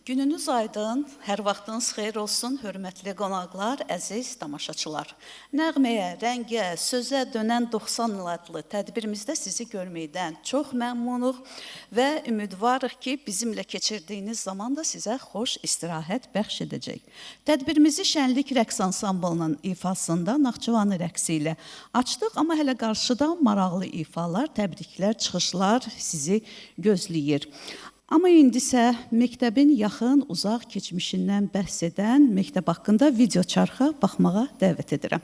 Gününüz aydın, hər vaxtınız xeyir olsun, hörmətli qonaqlar, əziz tamaşaçılar. Nəğməyə, rəngə, sözə dönən 90 adlı tədbirimizdə sizi görməkdən çox məmnunuq və ümidvarıq ki, bizimlə keçirdiyiniz zaman da sizə xoş istirahət bəxş edəcək. Tədbirimizi Şənlik rəqs ansamblının ifasında Naxçıvanı rəqsi ilə açdıq, amma hələ qarşıda maraqlı ifalar, təbriklər, çıxışlar sizi gözləyir. Amma indi isə məktəbin yaxın, uzaq keçmişindən bəhs edən məktəb haqqında video çarxa baxmağa dəvət edirəm.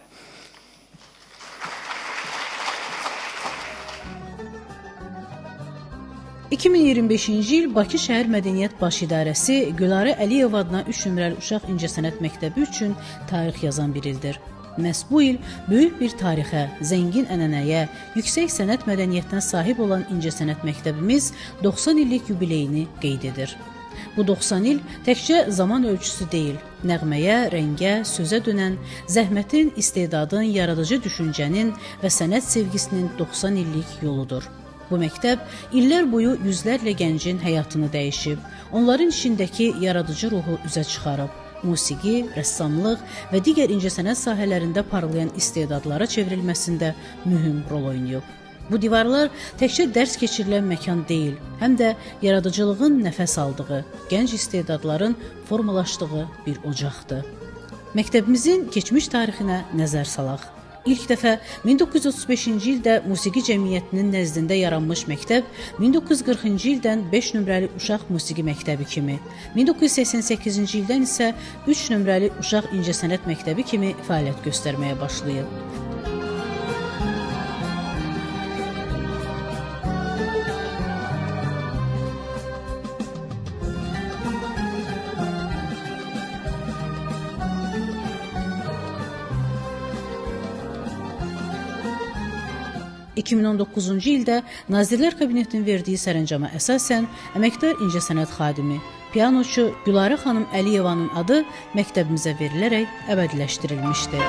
...2025-ci il Bakı Şəhər Mədəniyyət Baş İdarəsi Gülarə Əliyev adına 3 nömrəli Uşaq İncəsənət Məktəbi üçün tarix yazan bir ildir. Məhz bu il böyük bir tarixə, zəngin ənənəyə, yüksək sənət mədəniyyətinə sahib olan İncəsənət Məktəbimiz 90 illik yubileyini qeyd edir. Bu 90 il təkcə zaman ölçüsü deyil, nəğməyə, rəngə, sözə dönən, zəhmətin, istedadın, yaradıcı düşüncənin və sənət sevgisinin 90 illik yoludur. Bu məktəb illər boyu yüzlərlə gəncin həyatını dəyişib, onların içindəki yaradıcı ruhu üzə çıxarıb. Musiqi, rəssamlıq və digər incəsənət sahələrində parlayan istedadlara çevrilməsində mühüm rol oynayıb. Bu divarlar təkcə dərs keçirilən məkan deyil, həm də yaradıcılığın nəfəs aldığı, gənc istedadların formalaşdığı bir ocaqdır. Məktəbimizin keçmiş tarixinə nəzər salaq. İlk dəfə 1935-ci ildə Musiqi Cəmiyyətinin nəzdində yaranmış məktəb 1940-cı ildən 5 nömrəli Uşaq Musiqi Məktəbi kimi, 1988-ci ildən isə 3 nömrəli Uşaq İncəsənət Məktəbi kimi fəaliyyət göstərməyə başlayıb. ...2019-cu ildə Nazirlər Kabinetinin verdiyi sərəncama əsasən əməkdar incəsənət xadimi, pianoçu Gülarə xanım Əliyevanın adı məktəbimizə verilərək əbədiləşdirilmişdir.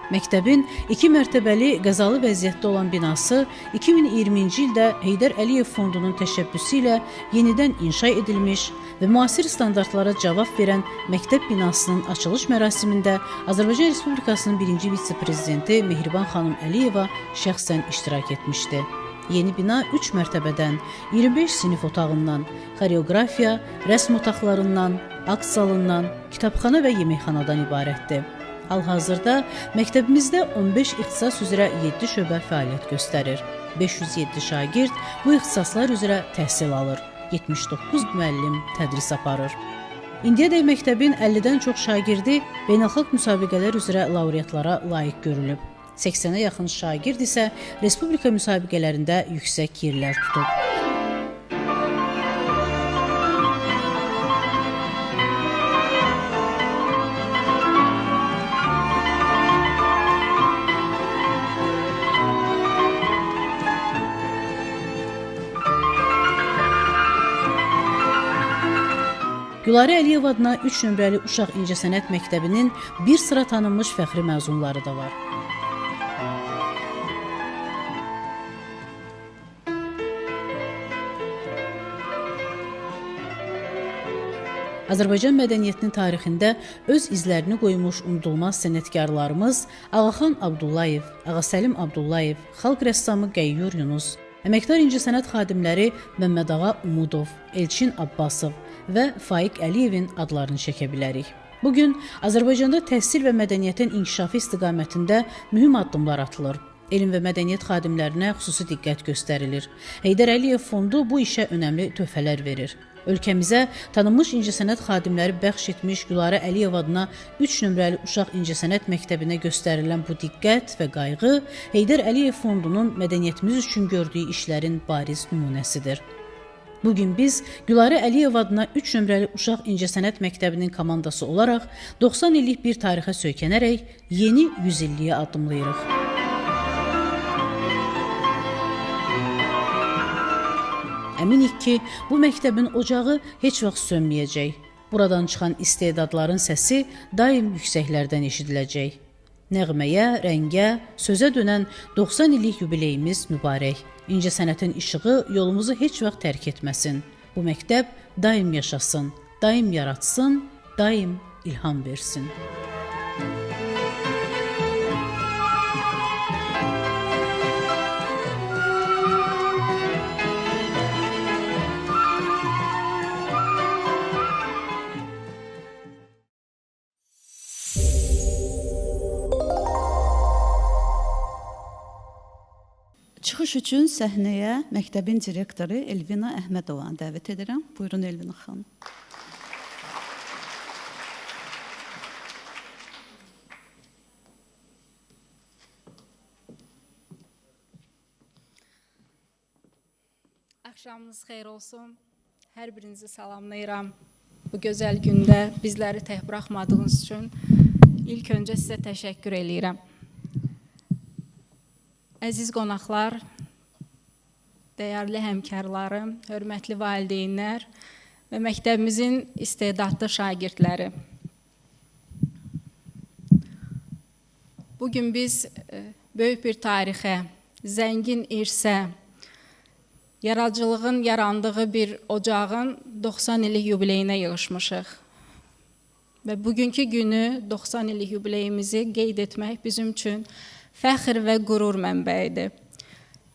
Məktəbin 2 mərtəbəli qəzalı vəziyyətdə olan binası 2020-ci ildə Heydər Əliyev Fondunun təşəbbüsü ilə yenidən inşa edilmiş və müasir standartlara cavab verən məktəb binasının açılış mərasimində Azərbaycan Respublikasının 1-ci vitse-prezidenti Mehriban xanım Əliyeva şəxsən iştirak etmişdi. Yeni bina 3 mərtəbədən, 25 sinif otağından, xoreografiya, rəsm otaqlarından, akt salından, kitabxana və yeməkxanadan ibarətdir. Hal-hazırda məktəbimizdə 15 ixtisas üzrə 7 şöbə fəaliyyət göstərir. 507 şagird bu ixtisaslar üzrə təhsil alır. 79 müəllim tədris aparır. İndiyədək məktəbin 50-dən çox şagirdi beynəlxalq müsabiqələr üzrə laureatlara layiq görülüb. 80-ə yaxın şagird isə respublika müsabiqələrində yüksək yerlər tutub. Gülarə Əliyev adına 3 nömrəli Uşaq İncəsənət Məktəbinin bir sıra tanınmış fəxri məzunları da var. Azərbaycan mədəniyyətinin tarixində öz izlərini qoymuş unudulmaz sənətkarlarımız Ağaxan Abdullayev, Ağasəlim Abdullayev, xalq rəssamı Qəyyur Yunus, əməkdar incəsənət xadimləri Məmmədağa Umudov, Elçin Abbasov və Faiq Əliyevin adlarını çəkə bilərik. Bugün Azərbaycanda təhsil və mədəniyyətin inkişafı istiqamətində mühüm addımlar atılır. Elm və mədəniyyət xadimlərinə xüsusi diqqət göstərilir. Heydər Əliyev Fondu bu işə önəmli töhfələr verir. Ölkəmizə tanınmış incəsənət xadimləri bəxş etmiş Gülarə Əliyev adına 3 nömrəli Uşaq İncəsənət Məktəbinə göstərilən bu diqqət və qayğı Heydər Əliyev Fondunun mədəniyyətimiz üçün gördüyü işlərin bariz nümunəsidir. Bugün biz Gülarə Əliyev adına 3 nömrəli Uşaq İncəsənət Məktəbinin komandası olaraq 90 illik bir tarixə söykənərək yeni 100 illiyə addımlayırıq. əminik ki, bu məktəbin ocağı heç vaxt sönməyəcək. Buradan çıxan istedadların səsi daim yüksəklərdən eşidiləcək. Nəğməyə, rəngə, sözə dönən 90 illik yubileyimiz mübarək. İncəsənətin işığı yolumuzu heç vaxt tərk etməsin. Bu məktəb daim yaşasın, daim yaratsın, daim ilham versin. Çıxış üçün səhnəyə məktəbin direktoru Elvina Əhmədovanı dəvət edirəm. Buyurun Elvina xanım. Axşamınız xeyir olsun. Hər birinizi salamlayıram. Bu gözəl gündə bizləri tək buraxmadığınız üçün ilk öncə sizə təşəkkür eləyirəm. Əziz qonaqlar, dəyərli həmkarlarım, hörmətli valideynlər və məktəbimizin istedadlı şagirdləri. Bugün biz böyük bir tarixə, zəngin irsə, yaradıcılığın yarandığı bir ocağın 90 illik yubileyinə yığışmışıq. Və bugünkü günü 90 illik yubileyimizi qeyd etmək bizim üçün fəxr və qürur mənbəyidir.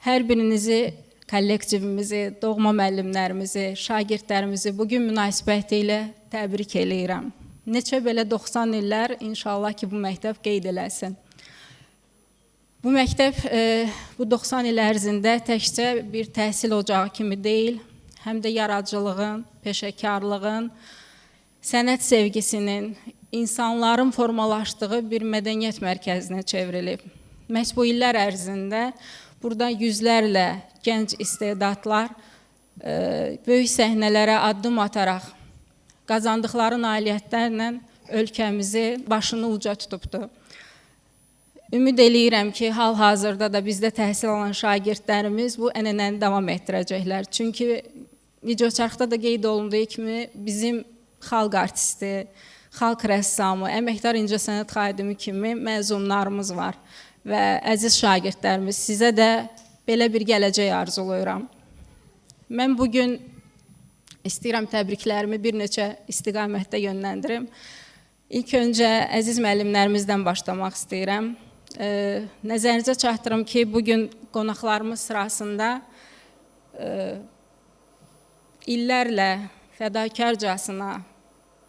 Hər birinizi, kollektivimizi, doğma müəllimlərimizi, şagirdlərimizi bugün münasibəti ilə təbrik eləyirəm. Neçə belə 90 illər inşallah ki, bu məktəb qeyd eləsin. Bu məktəb bu 90 il ərzində təkcə bir təhsil ocağı kimi deyil, həm də yaradıcılığın, peşəkarlığın, sənət sevgisinin, insanların formalaşdığı bir mədəniyyət mərkəzinə çevrilib. Məhz bu illər ərzində burada yüzlərlə gənc istedadlar böyük səhnələrə addım ataraq qazandıqları nailiyyətlərlə ölkəmizi başını uca tutubdu. Ümid eləyirəm ki, hal-hazırda da bizdə təhsil alan şagirdlərimiz bu ənənəni davam etdirəcəklər. Çünki videoçarxda da qeyd olunduğu kimi bizim xalq artisti, xalq rəssamı, əməkdar incəsənət xadimi kimi məzunlarımız var. Və əziz şagirdlərimiz, sizə də belə bir gələcək arzulayıram. Mən bugün istəyirəm təbriklərimi bir neçə istiqamətdə yönləndirim. İlk öncə əziz müəllimlərimizdən başlamaq istəyirəm. Nəzərinizə çatdırım ki, bugün qonaqlarımız sırasında illərlə fədakarcasına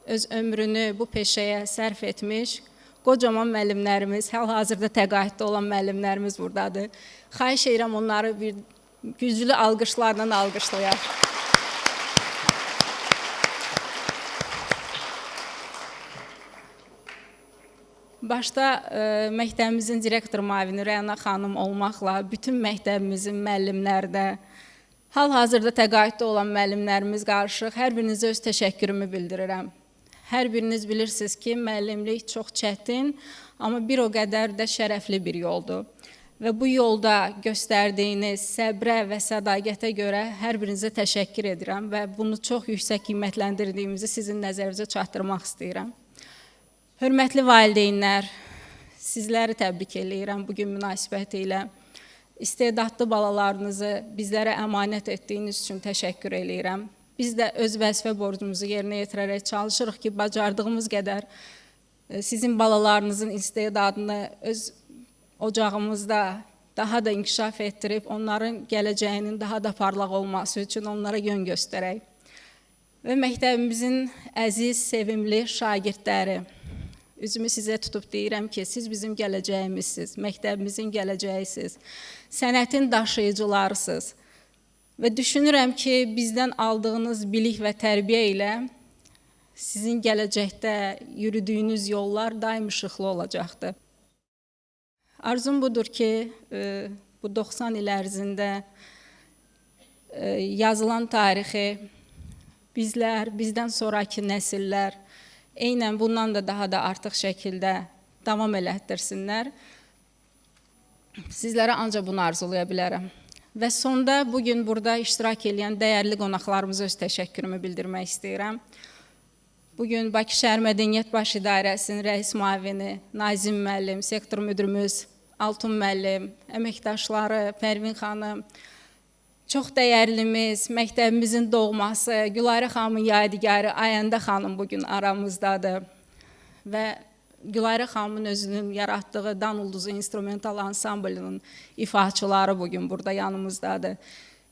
öz ömrünü bu peşəyə sərf etmiş qocaman müəllimlərimiz, hal-hazırda təqaüddə olan müəllimlərimiz buradadır. Xahiş edirəm onları bir güclü alqışlarla alqışlayaq. Başda məktəbimizin direktor müavini Rəna xanım olmaqla bütün məktəbimizin müəllimləri də, hal-hazırda təqaüddə olan müəllimlərimiz qarışıq hər birinizə öz təşəkkürümü bildirirəm. Hər biriniz bilirsiniz ki, müəllimlik çox çətin, amma bir o qədər də şərəfli bir yoldur. Və bu yolda göstərdiyiniz səbrə və sədaqətə görə hər birinizə təşəkkür edirəm və bunu çox yüksək qiymətləndirdiyimizi sizin nəzərinizə çatdırmaq istəyirəm. Hörmətli valideynlər, sizləri təbrik eləyirəm bugün münasibəti ilə. İstedadlı balalarınızı bizlərə əmanət etdiyiniz üçün təşəkkür eləyirəm. Biz də öz vəzifə borcumuzu yerinə yetirərək çalışırıq ki, bacardığımız qədər sizin balalarınızın istedadını öz ocağımızda daha da inkişaf etdirib, onların gələcəyinin daha da parlaq olması üçün onlara yön göstərək. Və məktəbimizin əziz, sevimli şagirdləri, üzümü sizə tutub deyirəm ki, siz bizim gələcəyimizsiniz, məktəbimizin gələcəyisiniz, sənətin daşıyıcılarısınız. Və düşünürəm ki, bizdən aldığınız bilik və tərbiyə ilə sizin gələcəkdə yürüdüyünüz yollar daim işıqlı olacaqdır. Arzum budur ki, bu 90 il ərzində yazılan tarixi bizlər, bizdən sonraki nəsillər eynən bundan da daha da artıq şəkildə davam elətdirsinlər. Sizlərə ancaq bunu arzulaya bilərəm. Və sonda bugün burada iştirak edən dəyərli qonaqlarımıza öz təşəkkürümü bildirmək istəyirəm. Bugün Bakı şəhər Mədəniyyət Baş İdarəsinin rəis müavini Nazim müəllim, sektor müdürümüz Altun müəllim, əməkdaşları Pərvin xanım, çox dəyərlimiz, məktəbimizin doğması, Gülarə xanımın yadigarı Ayəndə xanım bugün aramızdadır. Və Gülarə xanımın özünün yaratdığı Dan Ulduzu instrumental ansamblının ifaçıları bugün burada yanımızdadır.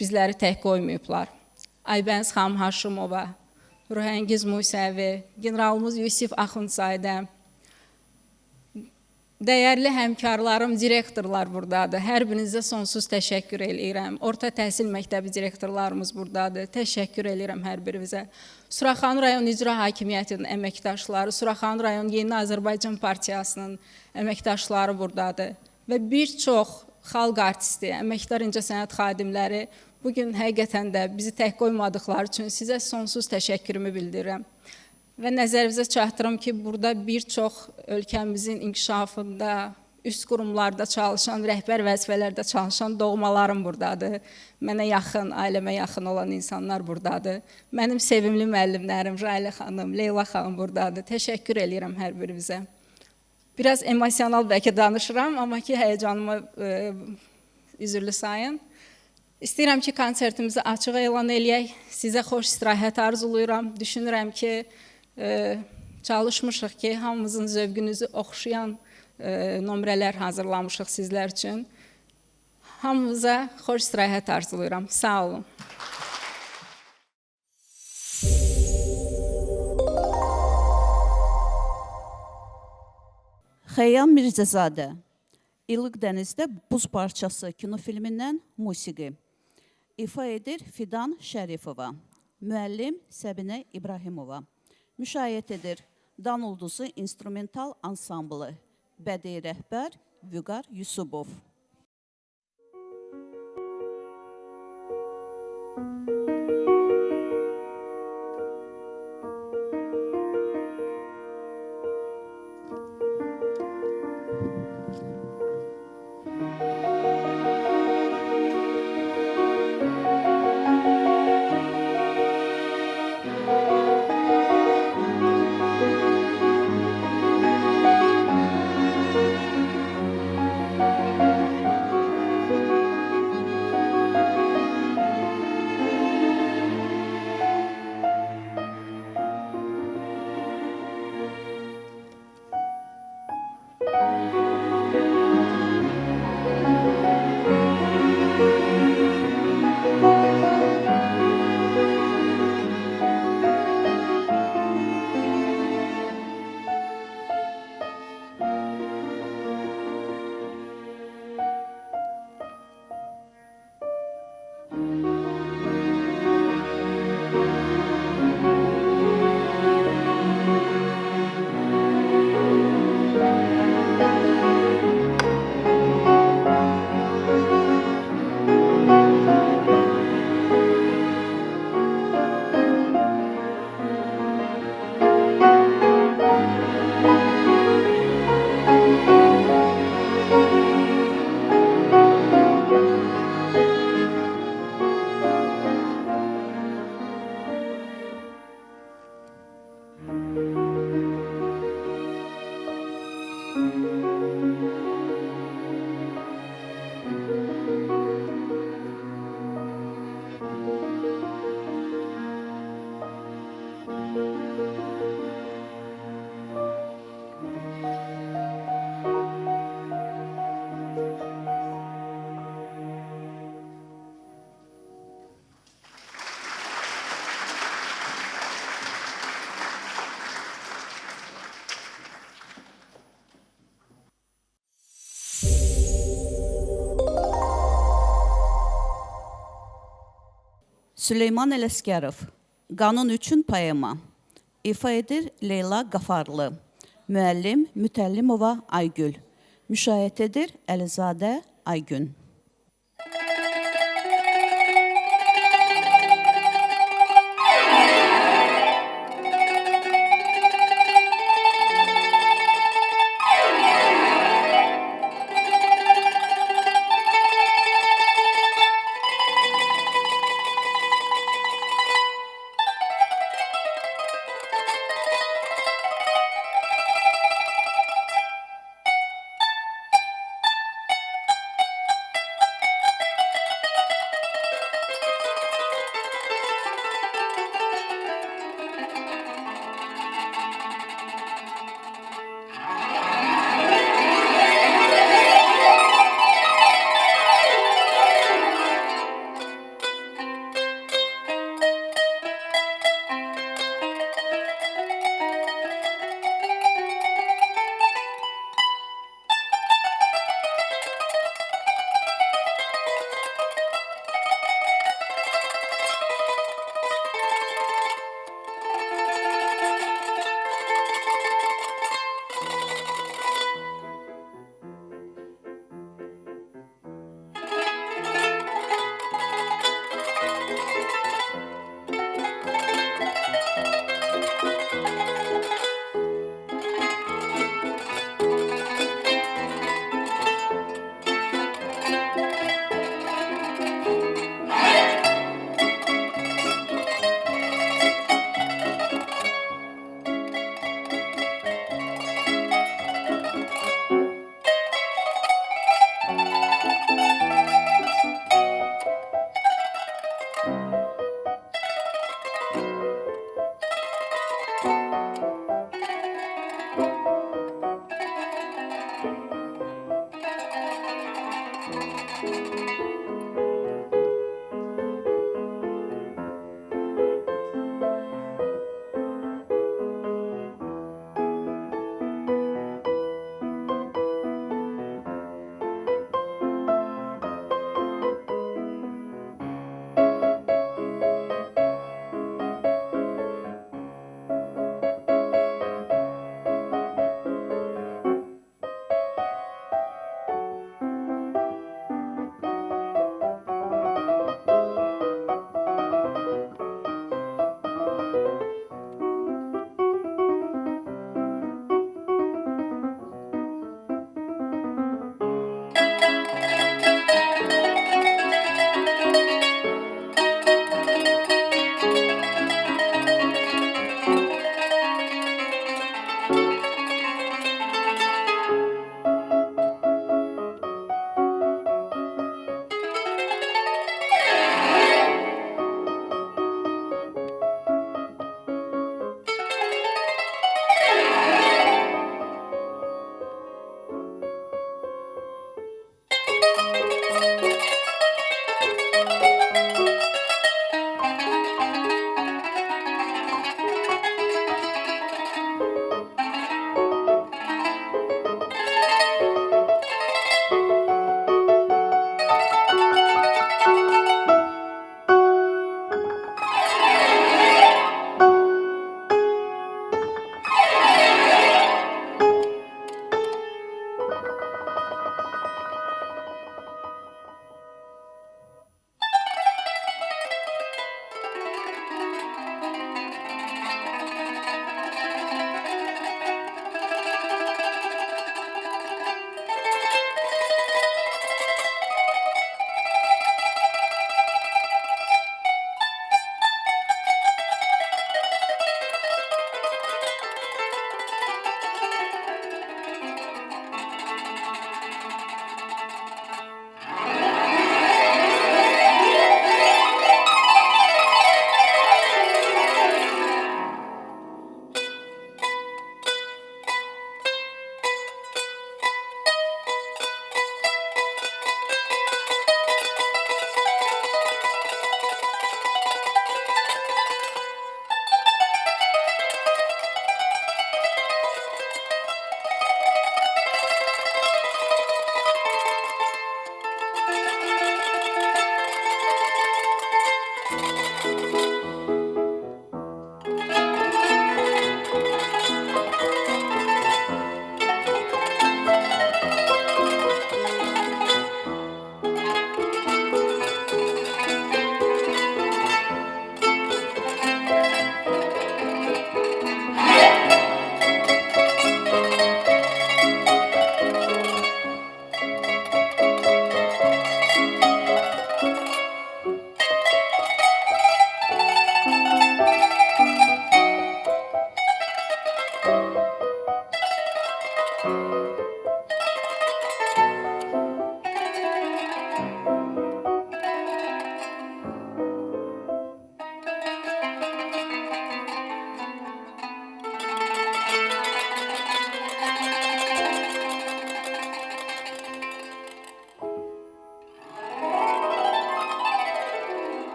Bizləri tək qoymayıblar. Aybəniz xanım Haşimova, Ruhəngiz Musəvi, generalımız Yusif Axundzadə, dəyərli həmkarlarım, direktorlar buradadır. Hər birinizə sonsuz təşəkkür eləyirəm. Orta təhsil məktəbi direktorlarımız buradadır. Təşəkkür eləyirəm hər birinizə. Suraxanı rayon İcra Hakimiyyətinin əməkdaşları, Suraxanı rayon Yeni Azərbaycan Partiyasının əməkdaşları buradadır. Və bir çox xalq artisti, əməkdar incəsənət xadimləri bugün həqiqətən də bizi tək qoymadıqları üçün sizə sonsuz təşəkkürümü bildirirəm. Və nəzərinizə çatdırım ki, burada bir çox ölkəmizin inkişafında, üst qurumlarda çalışan, rəhbər vəzifələrdə çalışan doğmalarım buradadır. Mənə yaxın, ailəmə yaxın olan insanlar buradadır. Mənim sevimli müəllimlərim Railə xanım, Leyla xanım buradadır. Təşəkkür eləyirəm hər birinizə. Biraz emosional bəlkə danışıram, amma ki, həyəcanımı üzrlü sayın. İstəyirəm ki, konsertimizi açıq elan eləyək. Sizə xoş istirahət arzulayıram. Düşünürəm ki, çalışmışıq ki, hamımızın zövqünüzü oxşayan nömrələr hazırlamışıq sizlər üçün. Hamımıza xoş istirahət arzulayıram. Sağ olun. Xəyyam Mirzəzadə, İlıq dənizdə buz parçası kinofilmindən musiqi. İfa edir Fidan Şərifova. Müəllim Səbinə İbrahimova. Müşayiət edir Dan Ulduzu instrumental ansamblı. Bədii rəhbər Vüqar Yusubov. Süleyman Ələsgərov, Qanun üçün poema. İfa edir Leyla Qafarlı. Müəllim Mütəllimova Aygül. Müşayiət edir Əlizadə Aygün.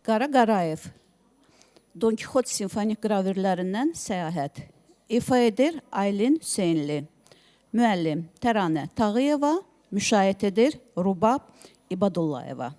Qara Qarayev, Don Kixot simfonik qravürlərindən Səyahət. İfa edir Aylin Hüseynli. Müəllim Təranə Tağıyeva, müşayiət edir Rubab İbadullayeva.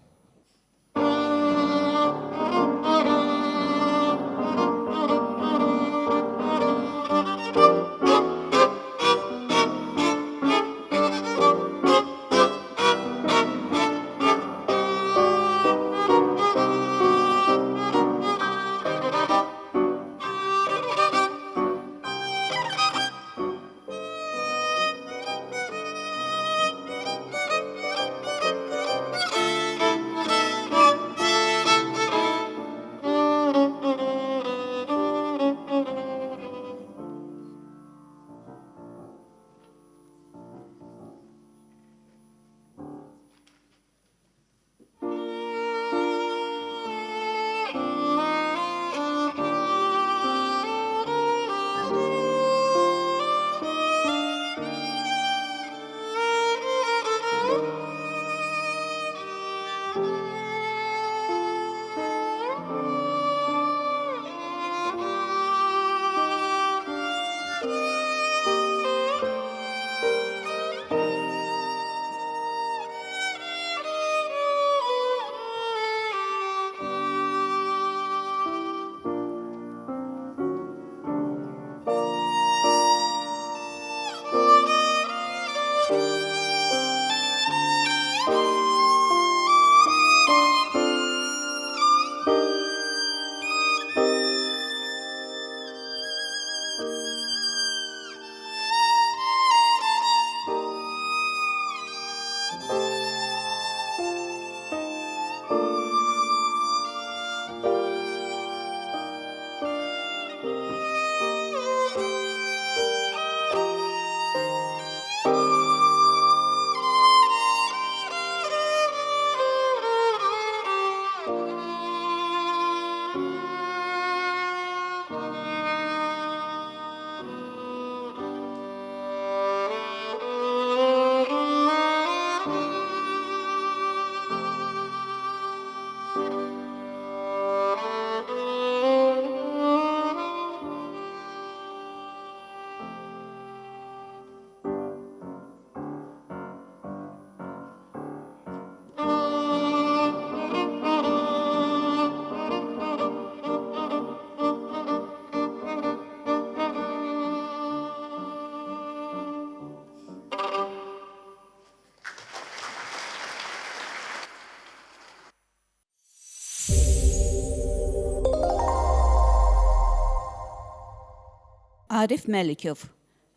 Arif Məlikov,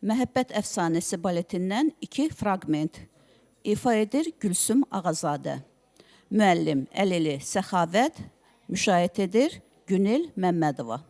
Məhəbbət əfsanəsi baletindən 2 fraqment. İfa edir Gülsüm Ağazadə. Müəllim Əlili Səxavət, müşayiət edir Günel Məmmədova.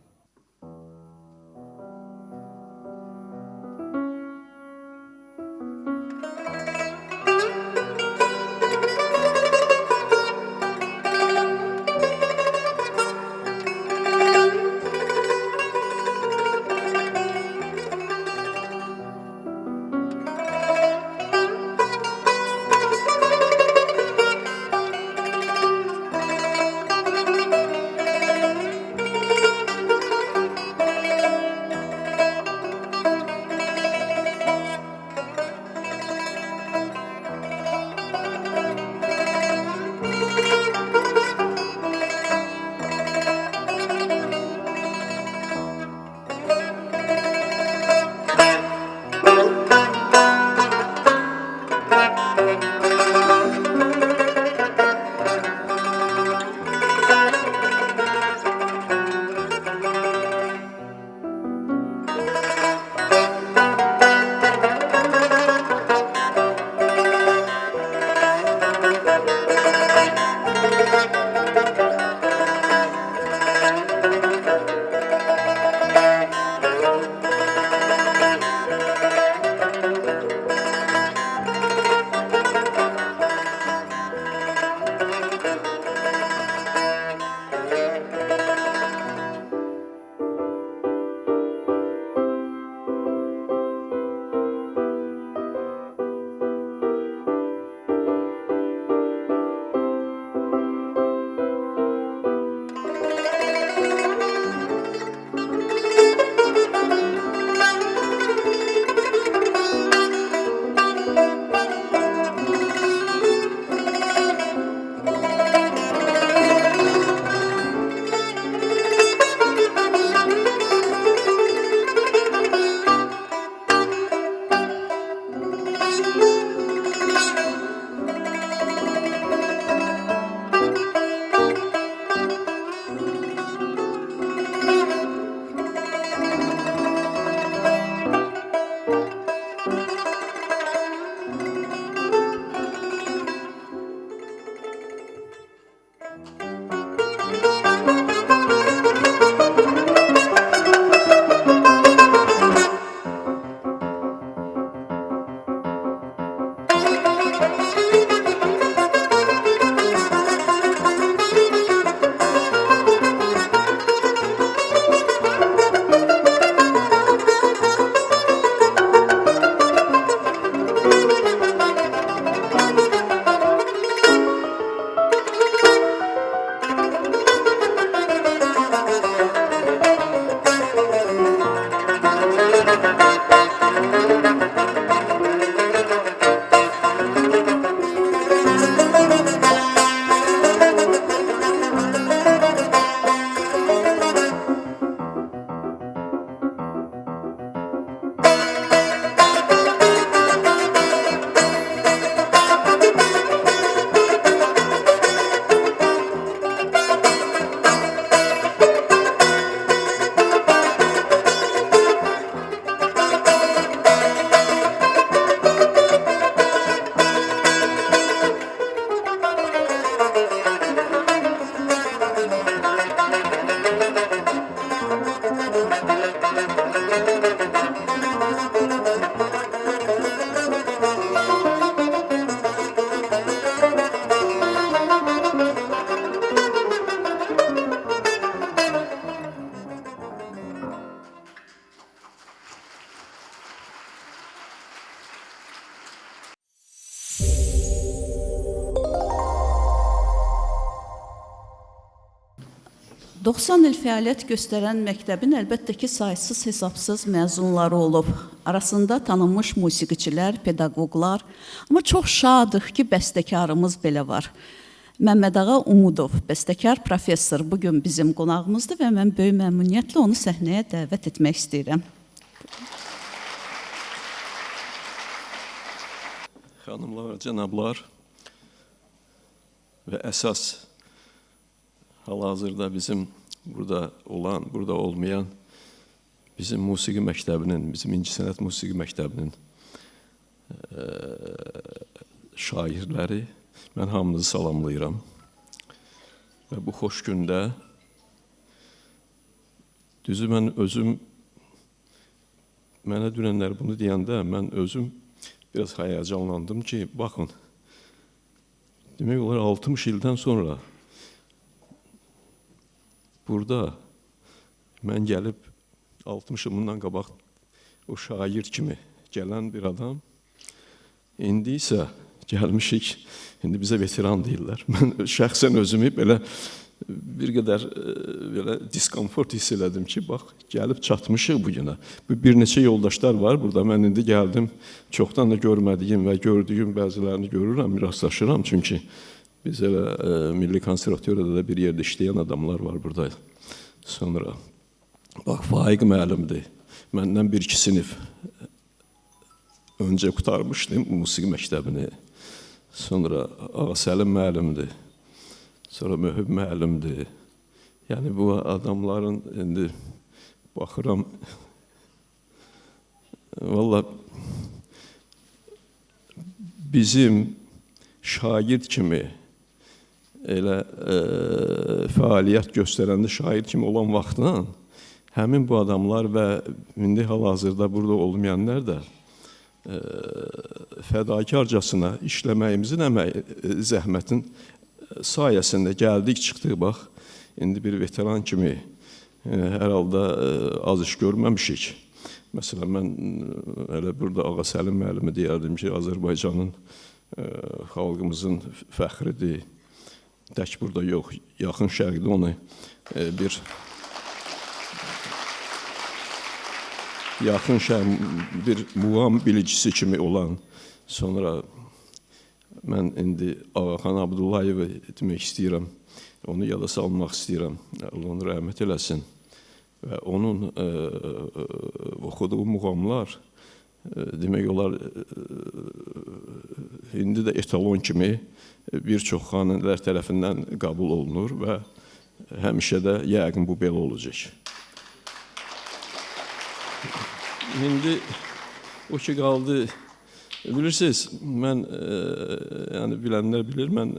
90 il fəaliyyət göstərən məktəbin əlbəttə ki, saysız hesabsız məzunları olub. Arasında tanınmış musiqiçilər, pedaqoqlar. Amma çox şadıq ki, bəstəkarımız belə var. Məmmədağa Umudov, bəstəkar professor, bugün bizim qonağımızdır və mən böyük məmnuniyyətlə onu səhnəyə dəvət etmək istəyirəm. Xanımlar, cənablar və əsas hal-hazırda bizim burada olan, burada olmayan bizim musiqi məktəbinin, bizim İncəsənət Musiqi Məktəbinin şairləri, mən hamınızı salamlayıram. Və bu xoş gündə düzü mən özüm, mənə dünənlər bunu deyəndə mən özüm biraz həyəcanlandım ki, baxın, demək olar 60 ildən sonra burada mən gəlib 60 ildən qabaq o şair kimi gələn bir adam, indi isə gəlmişik, indi bizə veteran deyirlər. Mən şəxsən özümü belə bir qədər belə diskomfort hiss elədim ki, bax, gəlib çatmışıq bugünə. Bu bir neçə yoldaşlar var burada, mən indi gəldim, çoxdan da görmədiyim və gördüyüm bəzilərini görürəm, rastlaşıram, çünki biz elə Milli Konservatoriyada da bir yerdə işləyən adamlar var burada. Sonra, bax, Faiq müəllimdir, məndən 1-2 sinif öncə qutarmışdım musiqi məktəbini. Sonra Ağasəlim müəllimdir, sonra Möhüb müəllimdir. Yəni, bu adamların, indi baxıram, valla bizim şair kimi, elə fəaliyyət göstərəndə şair kimi olan vaxtdan həmin bu adamlar və indi hal-hazırda burada olmayanlar da fədakarcasına işləməyimizin zəhmətin sayəsində gəldik, çıxdıq, bax, indi bir veteran kimi hər halda az iş görməmişik. Məsələn, mən elə burada Ağasəlim müəllimi deyərdim ki, Azərbaycanın, xalqımızın fəxridir. Tək burada yox, yaxın şərqdə onu bir yaxın bir muğam bilicisi kimi olan, sonra mən indi Ağaxan Abdullayevi demək istəyirəm, onu yada salmaq istəyirəm, Allah onu rəhmət eləsin və onun oxuduğu muğamlar, demək olar, indi də etalon kimi bir çox xanəndələr tərəfindən qəbul olunur və həmişə də yəqin bu belə olacaq. İndi o ki qaldı, bilirsiniz, mən, yəni bilənlər bilir, mən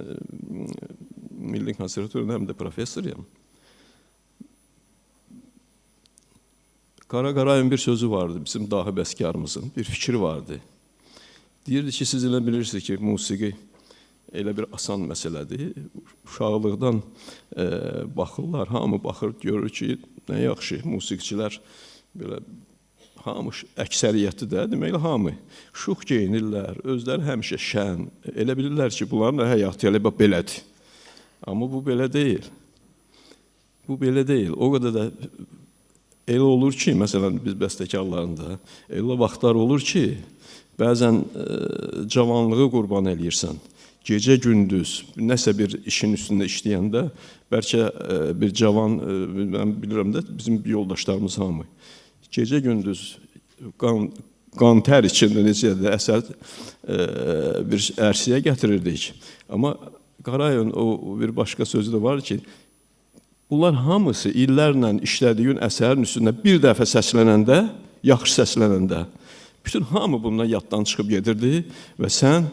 Milli Konservatoriyada həm də professoruyam. Qara Qarayevin bir sözü vardı, bizim dahi bəstkarımızın, bir fikri vardı. Deyirdi ki, siz elə bilirsiniz ki, musiqi elə bir asan məsələdir. Uşaqlıqdan baxırlar, hamı baxır, görür ki, nə yaxşı, musiqiçilər belə hamı əksəriyyəti də, demək hamı şux geyinirlər, özləri həmişə şən, elə bilirlər ki, bunların həyatı elə belədir. Amma bu belə deyil. Bu belə deyil. O qədər də elə olur ki, məsələn, biz bəstəkarlarında elə vaxtlar olur ki, bəzən cavanlığı qurban eləyirsən. Gecə-gündüz, nəsə bir işin üstündə işləyəndə, bəlkə bir cavan, mən bilirəm də, bizim yoldaşlarımız hamı. Gecə-gündüz qan tər içində necə də əsər bir ərsiyə gətirirdik. Amma Qarayevin o bir başqa sözü də var ki, bunlar hamısı illərlə işlədiyin əsərin üstündə bir dəfə səslənəndə, yaxşı səslənəndə, bütün hamı bundan yaddan çıxıb gedirdi və sən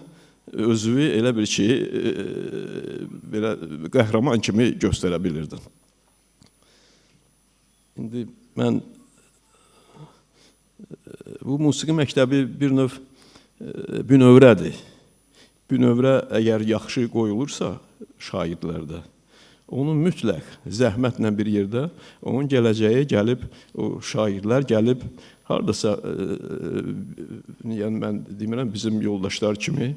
özünü elə bir ki, belə qəhrəman kimi göstərə bilirdin. İndi mən bu musiqi məktəbi bir növ bünövrədir. Bünövrə əgər yaxşı qoyulursa şairlərdə, onun mütləq zəhmətlə bir yerdə, onun gələcəyə gəlib, o şairlər gəlib, haradasa, yəni mən demirəm, bizim yoldaşlar kimi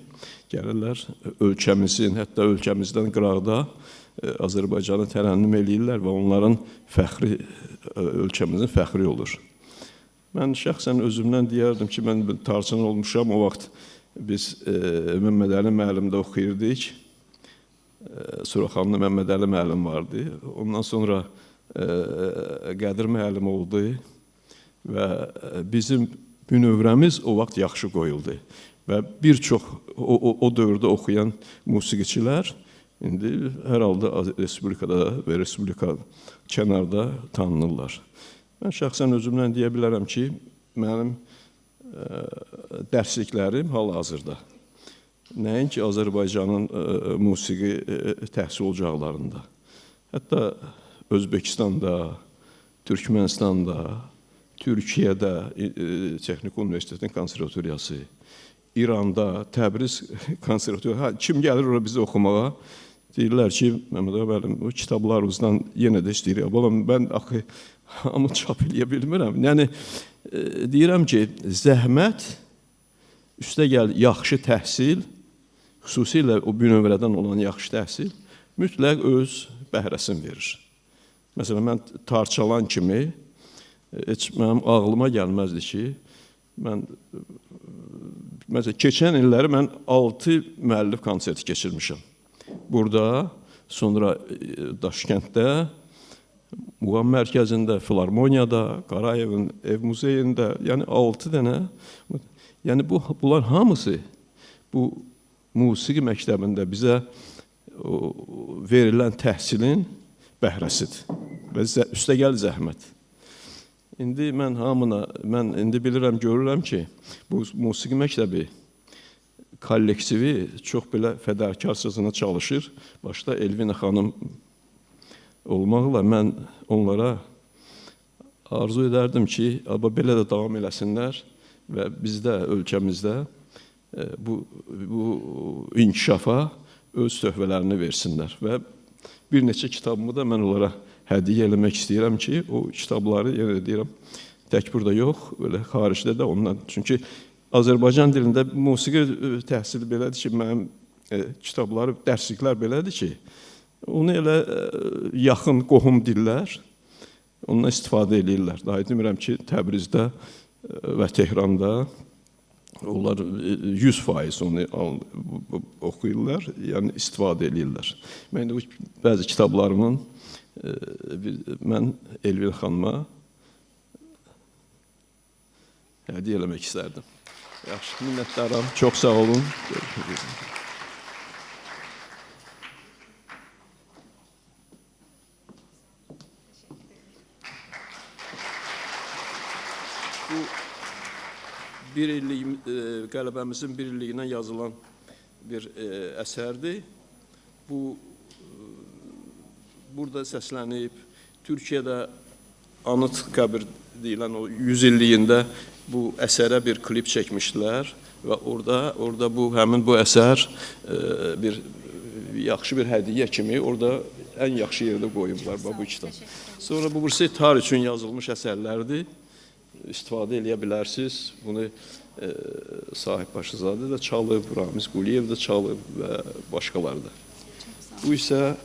gəlirlər ölkəmizin, hətta ölkəmizdən qıraqda Azərbaycanı tərənnüm eləyirlər və onların fəxri, ölkəmizin fəxri olur. Mən şəxsən özümdən deyərdim ki, mən tarçın olmuşam, o vaxt biz Məmməd Əli müəllimdə oxuyurdik. Suraxanlı Məmməd Əli müəllim vardı. Ondan sonra Qədir müəllim oldu və bizim bünövrəmiz o vaxt yaxşı qoyuldu. Və bir çox o dövrdə oxuyan musiqiçilər indi hər halda respublikada və respublika kənarda tanınırlar. Mən şəxsən özümdən deyə bilərəm ki, mənim dərsliklərim hal-hazırda nəinki Azərbaycanın musiqi təhsil ocaqlarında, hətta Özbəkistanda, Türkmenistanda, Türkiyədə Texniki Universitetin konservatoriyası, İranda, Təbriz konservatoriyası, kim gəlir ora bizi oxumağa, deyirlər ki, Məmməd müəllim, bu kitablarınızdan yenə də istəyirik. Balam, mən axı hamı çap eləyə bilmirəm. Yəni, deyirəm ki, zəhmət, üstəgəl yaxşı təhsil, xüsusilə o bünövrədən olan yaxşı təhsil, mütləq öz bəhrəsini verir. Məsələn, mən tarçalan kimi, heç mənim ağlıma gəlməzdi ki, məsələn, keçən illəri mən 6 müəllif konserti keçirmişəm. Burada, sonra Daşkənddə, Muğam mərkəzində, Filarmoniyada, Qarayevin ev muzeyində, yəni 6 dənə. Yəni, bunlar hamısı bu musiqi məktəbində bizə verilən təhsilin bəhrəsidir və üstəgəl zəhmət. İndi mən indi bilirəm, görürəm ki, bu musiqi məktəbi kollektivi çox belə fədakarcasına çalışır. Başda Elvina xanım olmaqla mən onlara arzu edərdim ki, belə də davam eləsinlər və bizdə, ölkəmizdə bu inkişafa öz töhfələrini versinlər. Və bir neçə kitabımı da mən onlara hədiyyə eləmək istəyirəm ki, o kitabları, yenə deyirəm, tək burada yox, belə xaricdə də ondan. Çünki Azərbaycan dilində musiqi təhsili belədir ki, mənim kitabları, dərsliklər belədir ki, onu elə yaxın qohum dillər ondan istifadə edirlər. Daha demirəm ki, Təbrizdə və Tehranda onlar 100% onu oxuyurlar, yəni istifadə edirlər. Mən də bəzi kitablarımın mən Elvin xanıma hədiyyə eləmək istərdim. Yaxşı, minnətdaram, çox sağ olun. Bu bir illik, qələbəmizin bir illiyindən yazılan bir əsərdir. Bu, burada səslənib, Türkiyədə Anıt qəbir deyilən o 100 illiyində bu əsərə bir klip çəkmişdilər və orada həmin bu əsər bir yaxşı bir hədiyyə kimi orada ən yaxşı yerdə qoyublar bu kitab. Sonra bu burası tarix üçün yazılmış əsərlərdir. İstifadə eləyə bilərsiniz. Bunu Sahib Başızadə də çalıb, Ramiz Quliyev də çalıb və başqaları da. Bu isə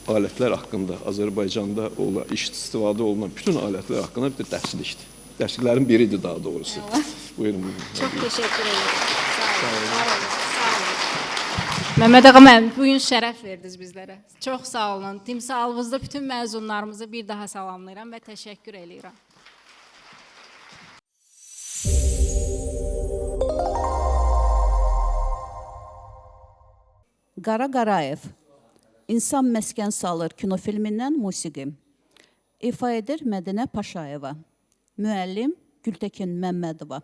alətlər haqqında, Azərbaycanda istifadə olunan bütün alətlər haqqında bir dərslikdir. Dərsliklərin biridir daha doğrusu. Buyurun. Çox təşəkkür ederim. Sağ olun. Məmməd ağa, bugün şərəf verdiniz bizlərə. Çox sağ olun. Timsalınızda bütün məzunlarımızı bir daha salamlayıram və təşəkkür edirəm. Qara Qarayev, İnsan məskən salır kinofilmindən musiqi. İfa edir Mədinə Paşayeva. Müəllim Gültəkin Məmmədova.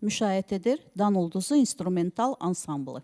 Müşayiət edir Dan Ulduzu instrumental ansamblı.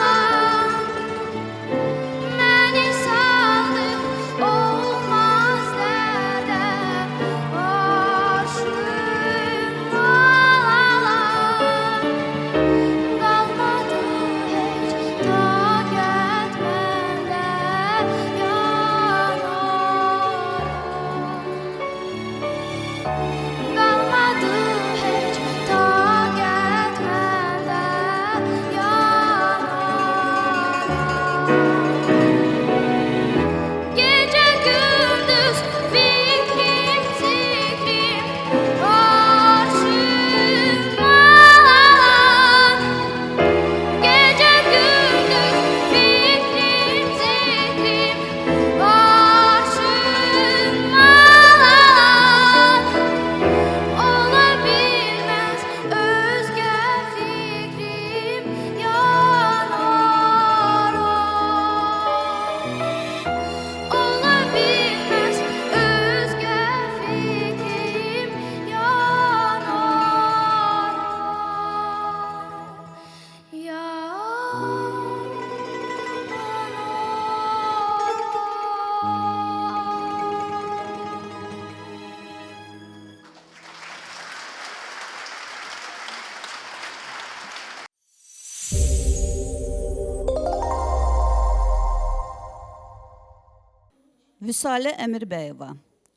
Vüsalə Əmirbəyeva,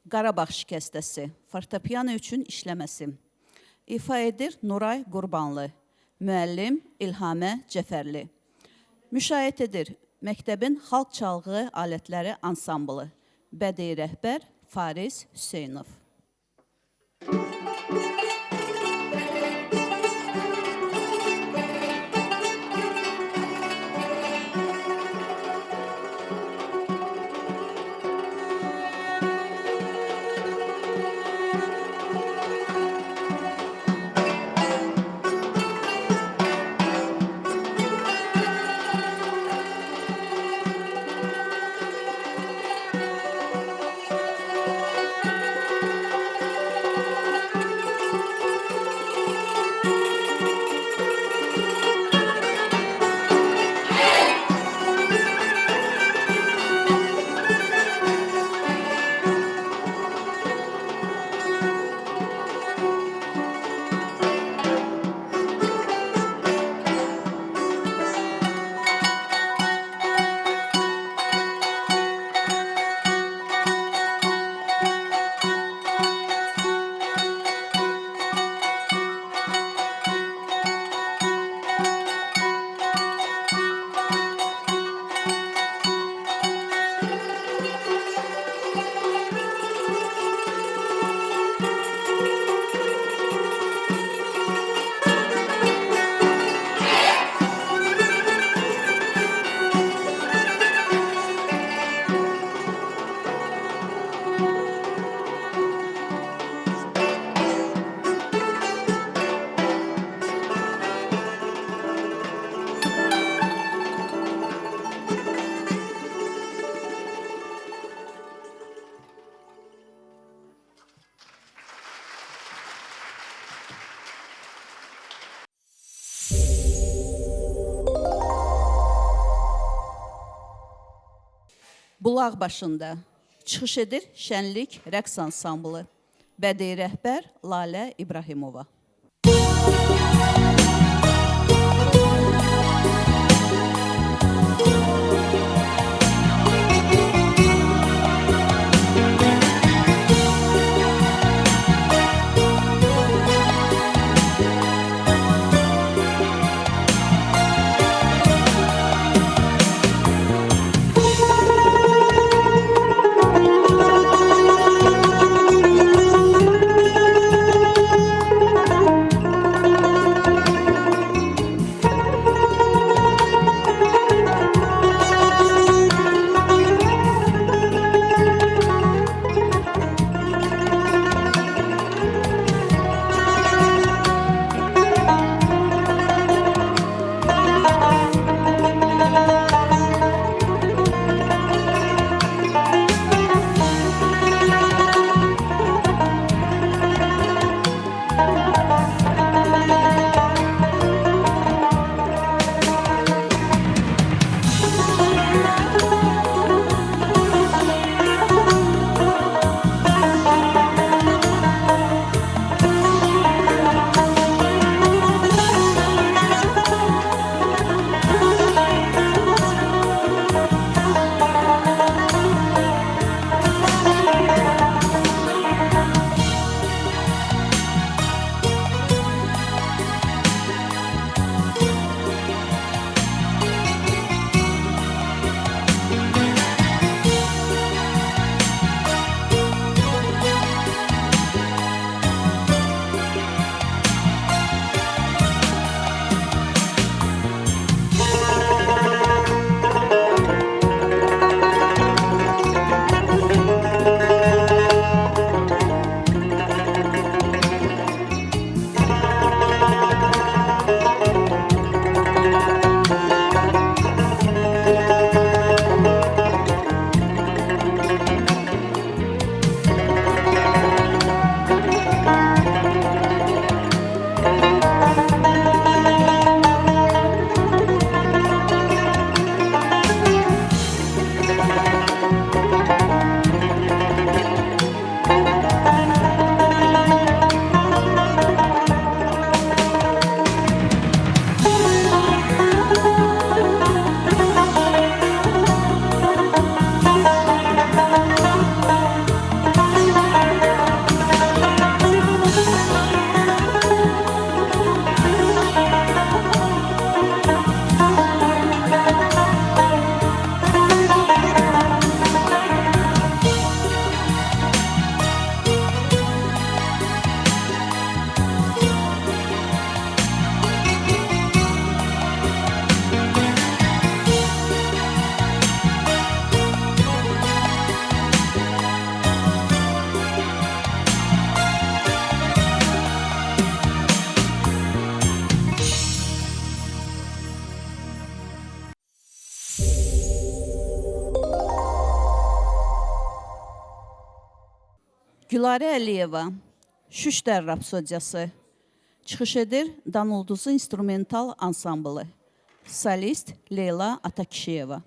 Qarabağ şikəstəsi, fortepiano üçün işləməsi. İfa edir Nuray Qurbanlı, müəllim İlhamə Cəfərli. Müşayiət edir məktəbin xalq çalğı alətləri ansamblı. Bədii rəhbər Fariz Hüseynov. Bulaq başında çıxış edir Şənlik rəqs ansamblı. Bədii rəhbər Lalə İbrahimova. Daraba Gülarə Əliyeva, Şüştər Rapsodiyası. Çıxış edir Danulduzlu instrumental ansamblı. Solist Leyla Atakişiyeva.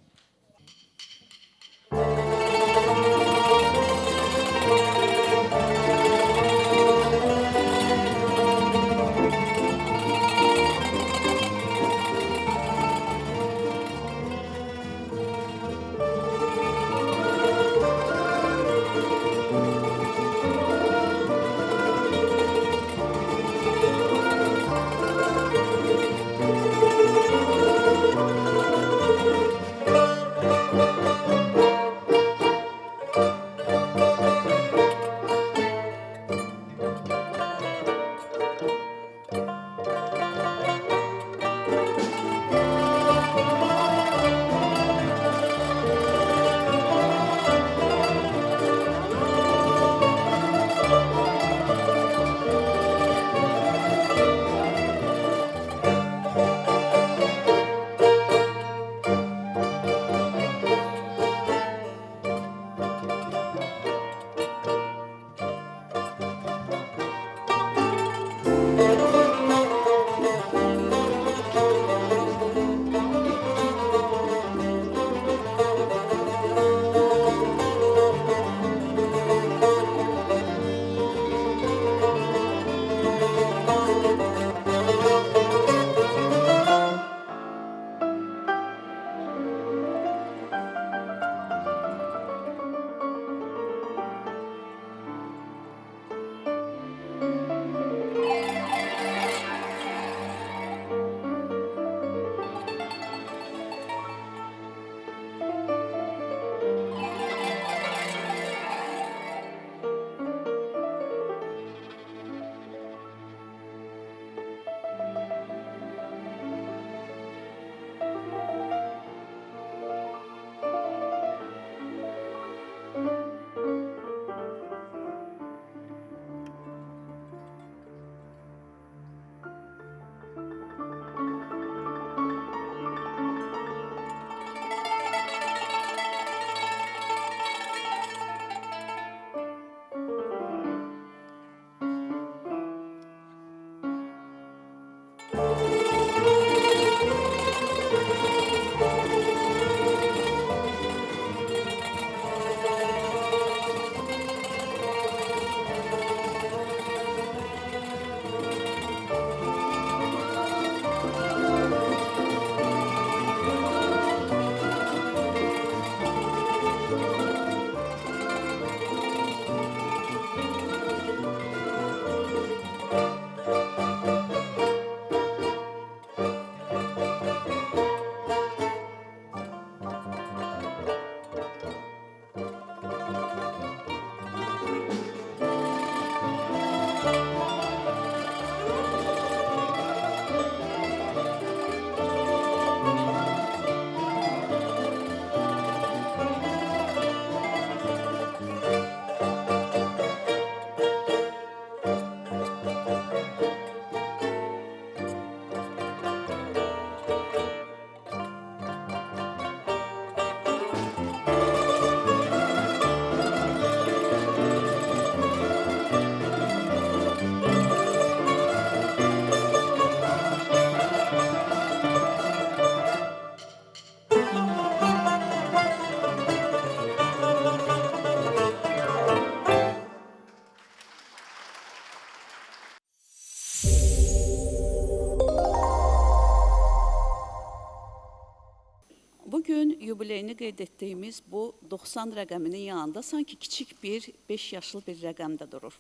Bugün yubileyini qeyd etdiyimiz bu 90 rəqəminin yanında sanki kiçik bir 5 yaşlı bir rəqəmdə durur.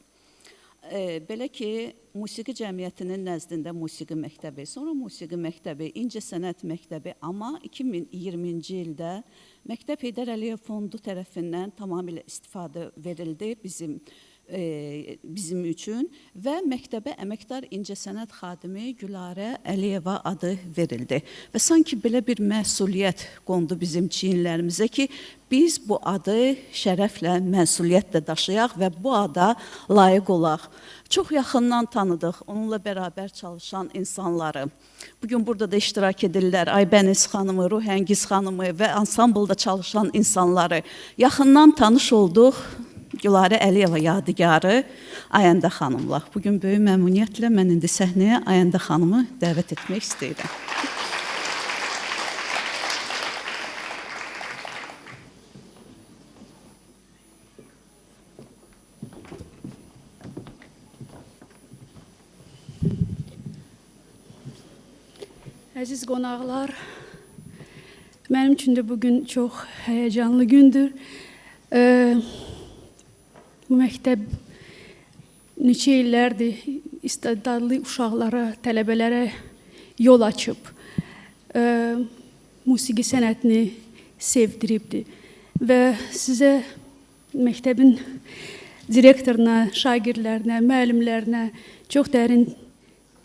Belə ki, musiqi cəmiyyətinin nəzdində musiqi məktəbi, sonra musiqi məktəbi, incəsənət məktəbi, amma 2020-ci ildə Məktəb Heydər Əliyev Fondu tərəfindən tamamilə istifadə verildi bizim üçün və məktəbə əməkdar incəsənət xadimi Gülarə Əliyeva adı verildi. Və sanki belə bir məsuliyyət qondu bizim çiyinlərimizə ki, biz bu adı şərəflə, məsuliyyətlə daşıyaq və bu ada layiq olaq. Çox yaxından tanıdıq onunla bərabər çalışan insanları. Bugün burada da iştirak edirlər Aybəniz xanımı, Ruhəngiz xanımı və ansamblda çalışan insanları. Yaxından tanış olduq. Gülarə Əliyeva yadigarı Ayəndə xanımla. Bugün böyük məmnuniyyətlə mən indi səhnəyə Ayəndə xanımı dəvət etmək istəyirəm. Əziz qonaqlar, mənim üçün də bugün çox həyəcanlı gündür. Bu məktəb neçə illərdir istedadlı uşaqlara, tələbələrə yol açıb, musiqi sənətini sevdiribdir. Və sizə məktəbin direktoruna, şagirdlərinə, müəllimlərinə çox dərin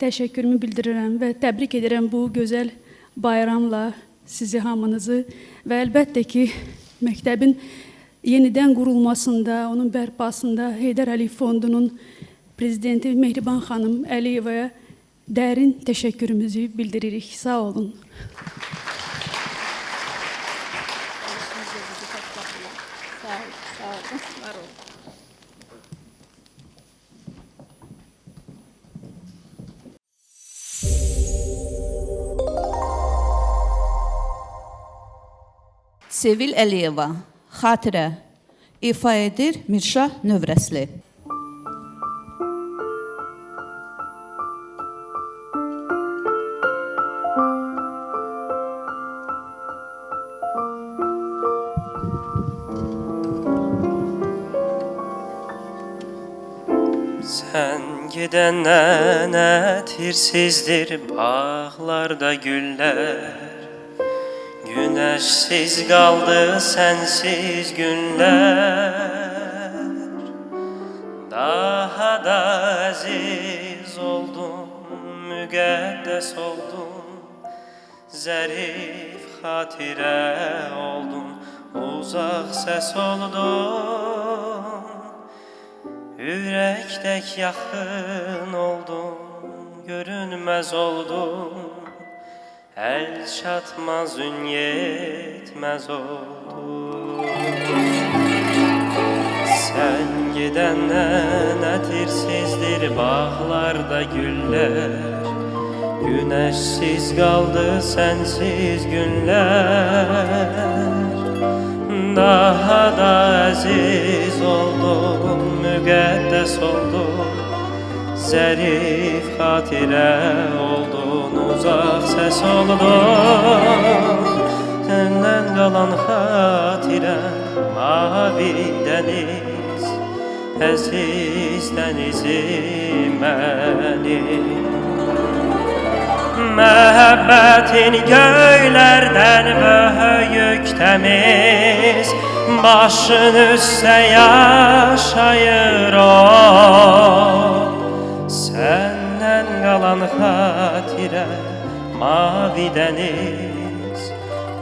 təşəkkürümü bildirirəm və təbrik edirəm bu gözəl bayramla sizi hamınızı və əlbəttə ki, məktəbin yenidən qurulmasında, onun bərpasında Heydər Əliyev Fondunun prezidenti Mehriban xanım Əliyevaya dərin təşəkkürümüzü bildiririk. Sağ olun. Sevil Əliyeva, xatirə, ifa edir Mirşah Növrəsli. Sən gedəndən ətirsizdir bağlarda güllər. Güneşsiz qaldı sensiz günler. Daha da əziz oldum, müqəddəs oldum, zərif xatirə oldum, uzaq səs oldum, ürəkdək yaxın oldum, görünməz oldum. El çatmaz ün yetmez oldu. Sen gidenden ətirsizdir bağlarda güller. Güneşsiz kaldı sensiz günler. Daha da əziz oldum, müqəddəs oldum, zərif xatirə oldun, uzaq səs oldun. Səndən qalan xatirəm mavi dəniz, əziz dənizim mənim. Məhəbbətin göylərdən böyük təmiz, başın üstə yaşayır o. Səndən qalan xatirə mavi dəniz,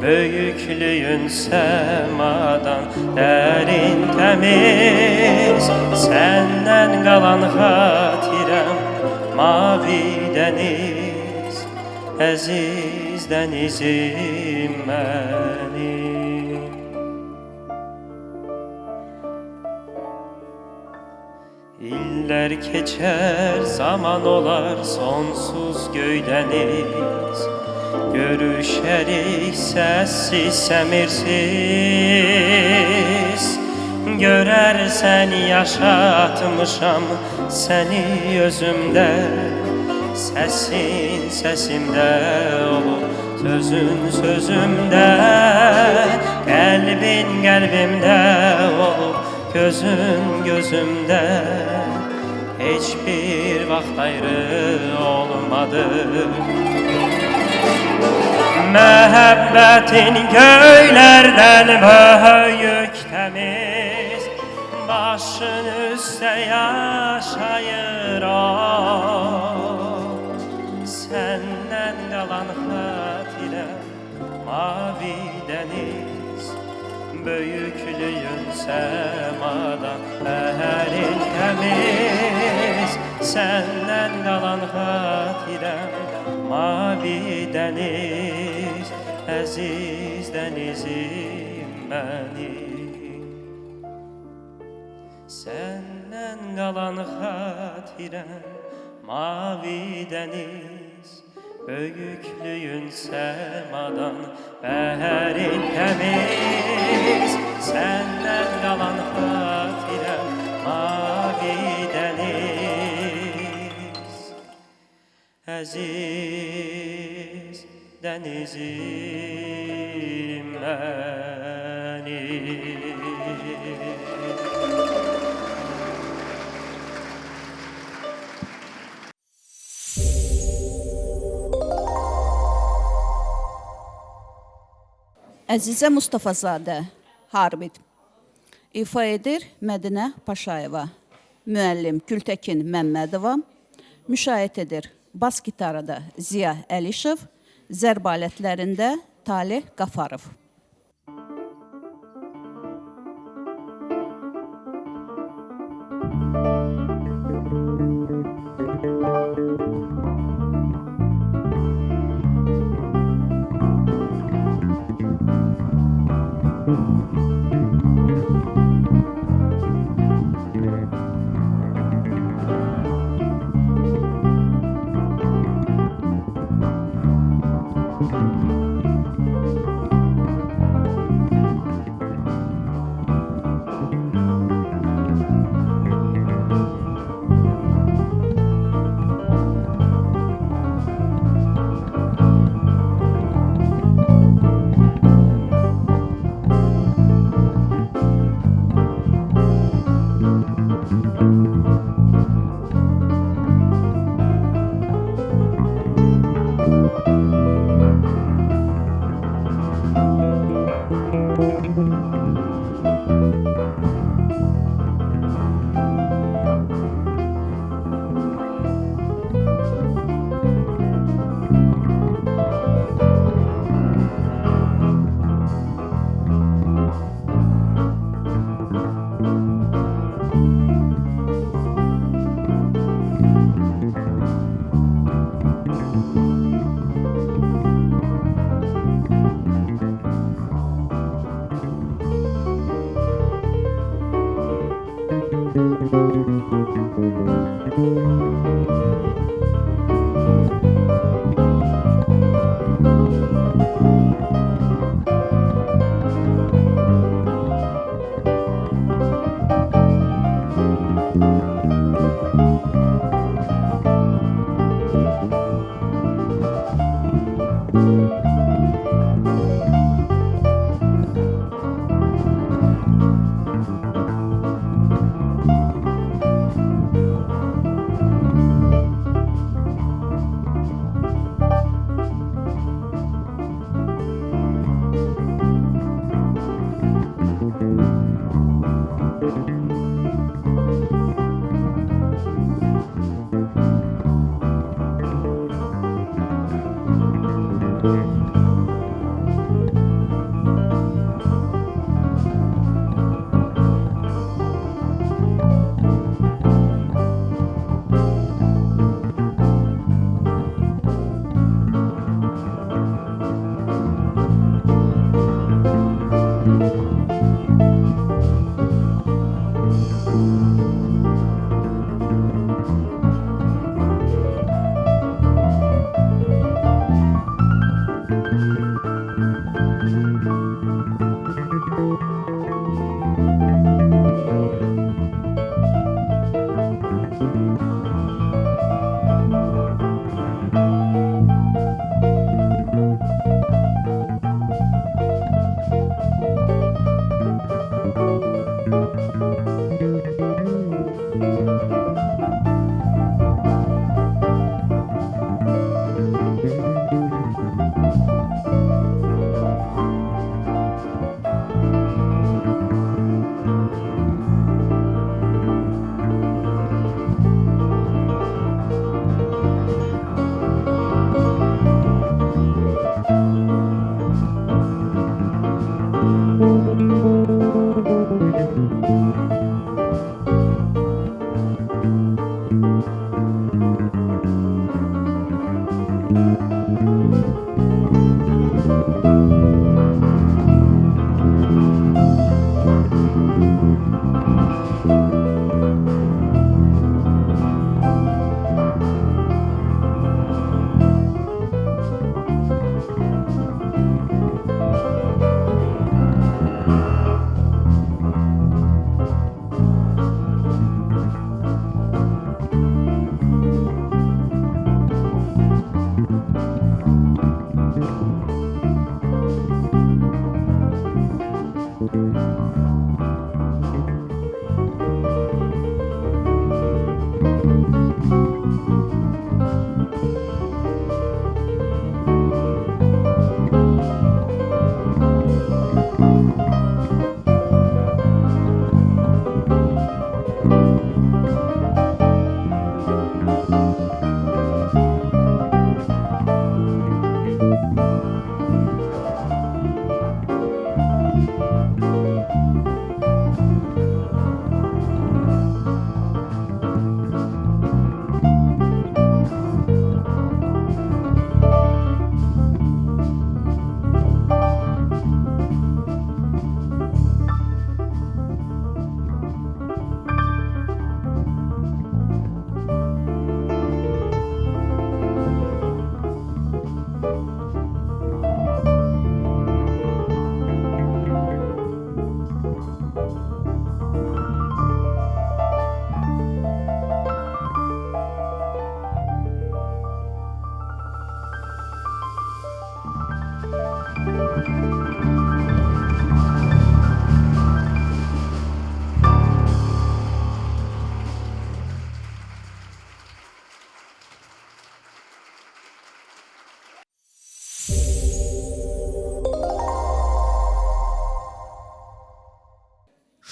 böyüklüyün səmadan dərin təmiz. Səndən qalan xatirəm mavi dəniz, əziz dənizim mənim. İller keçer, zaman olar, sonsuz göydeniz. Görüşerik sessiz, səmirsiz. Görərsən yaşatmışam səni özümdə. Səsin səsimdə olur, sözün sözümdə. Qəlbin qəlbimdə olur, gözün gözümdə. Heç bir vaxt ayrı olmadı. Məhəbbətin göylərdən böyük təmiz, başın üstə yaşayır o. Səndən qalan xatirə mavi dəniz, böyüklüyün səmadan əhərin təmiz. Səndən qalan xatirəm mavi dəniz, əziz dənizim mənim. Səndən qalan xatirəm mavi dəniz, böyüklüyün səmadan bərin təmiz. Səndən qalan xatirəm mavi dəniz, əziz dənizim mənim. Əzizə Mustafazadə, Harbit. İfa edir Mədinə Paşayeva. Müəllim Gültəkin Məmmədova. Müşayiət edir bas gitarada Ziya Əlişov. Zərb alətlərində Talih Qafarov.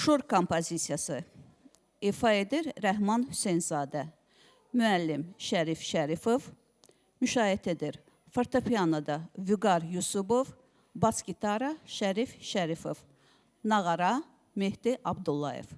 Şur kompozisiyası ifa edir Rəhman Hüseynzadə, müəllim Şərif Şərifov, müşayiət edir fortepianoda Vüqar Yusubov, bas gitara Şərif Şərifov, nağara Mehdi Abdullayev.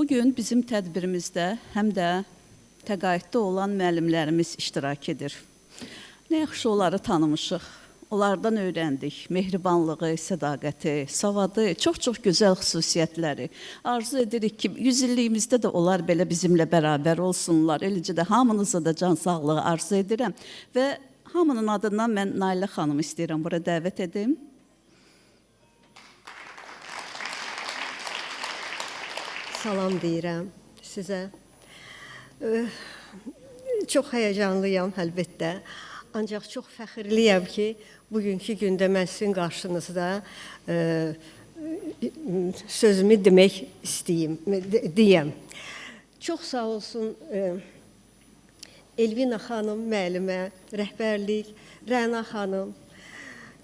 Bugün bizim tədbirimizdə həm də təqaüddə olan müəllimlərimiz iştirak edir. Nə yaxşı onları tanımışıq, onlardan öyrəndik mehribanlığı, sədaqəti, savadı, çox-çox gözəl xüsusiyyətləri. Arzu edirik ki, 100 illiyimizdə də onlar belə bizimlə bərabər olsunlar. Eləcə də hamınıza da can sağlığı arzu edirəm və hamının adından mən Nailə xanımı istəyirəm, bura dəvət edim. Salam deyirəm sizə. Çox həyəcanlıyam əlbəttə. Ancaq çox fəxirliyəm ki, bugünkü gündə mən sizin qarşınızda sözümü demək deyəm. Çox sağ olsun Elvina xanım müəllimə, rəhbərlik, Rəna xanım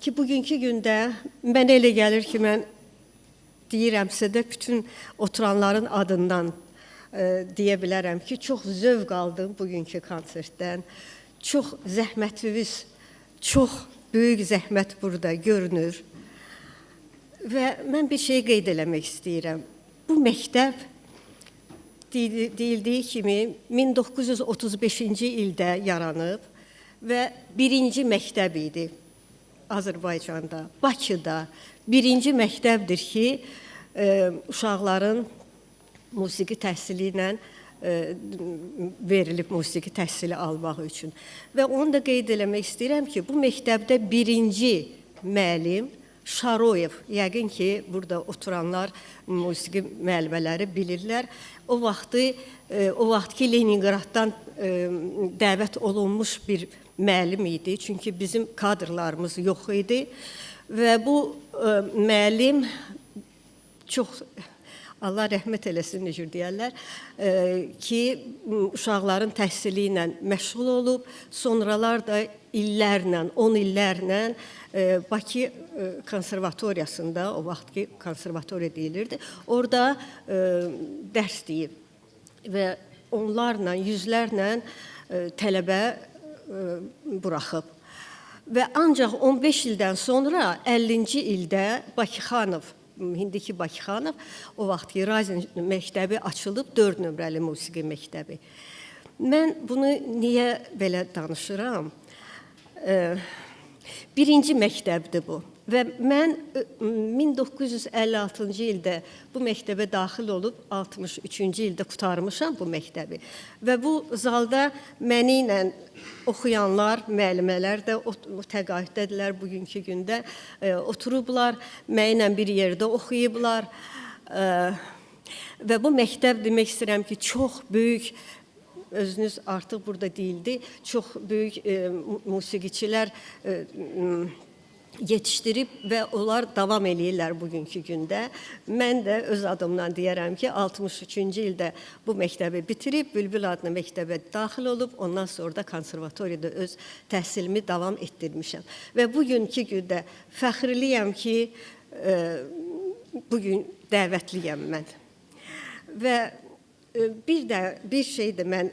ki, bugünkü gündə mənə elə gəlir ki, mən deyirəmsə də bütün oturanların adından deyə bilərəm ki, çox zövq aldım bugünkü konsertdən. Çox zəhmətiniz, çox böyük zəhmət burada görünür. Və mən bir şey qeyd eləmək istəyirəm. Bu məktəb deyildiyi kimi 1935-ci ildə yaranıb və birinci məktəb idi Azərbaycanda, Bakıda. Birinci məktəbdir ki, uşaqların musiqi təhsili ilə verilib musiqi təhsili almaq üçün. Və onu da qeyd eləmək istəyirəm ki, bu məktəbdə birinci müəllim Şaroyev, yəqin ki, burada oturanlar musiqi müəllimələri bilirlər. O vaxt ki, Leningraddan dəvət olunmuş bir müəllim idi, çünki bizim kadrlarımız yox idi. Və bu müəllim çox, Allah rəhmət eləsin, necə deyərlər, ki, uşaqların təhsili ilə məşğul olub, sonralar da illərlə, 10 illərlə Bakı konservatoriyasında, o vaxt ki, konservatoriya deyilirdi, orada dərs deyib və onlarla, yüzlərlə tələbə buraxıb. Və ancaq 15 ildən sonra 50-ci ildə Bakıxanov, indiki Bakıxanov, o vaxt ki, Razin məktəbi açılıb, 4 nömrəli musiqi məktəbi. Mən bunu niyə belə danışıram? Birinci məktəbdir bu. Və mən 1956-cı ildə bu məktəbə daxil olub, 63-cü ildə qurtarmışam bu məktəbi. Və bu zalda məni ilə oxuyanlar, müəllimələr də təqaüddədirlər bugünkü gündə, oturublar, mənimlə bir yerdə oxuyublar. Və bu məktəb demək istəyirəm ki, çox böyük, özünüz artıq burada deyildi, çox böyük musiqiçilər yetişdirib və onlar davam eləyirlər bugünkü gündə. Mən də öz adımdan deyərəm ki, 63-cü ildə bu məktəbi bitirib, Bülbül adlı məktəbə daxil olub, ondan sonra da konservatoriyada öz təhsilimi davam etdirmişəm. Və bugünkü gündə fəxrliyəm ki, bugün dəvətliyəm mən. Və bir şey də mən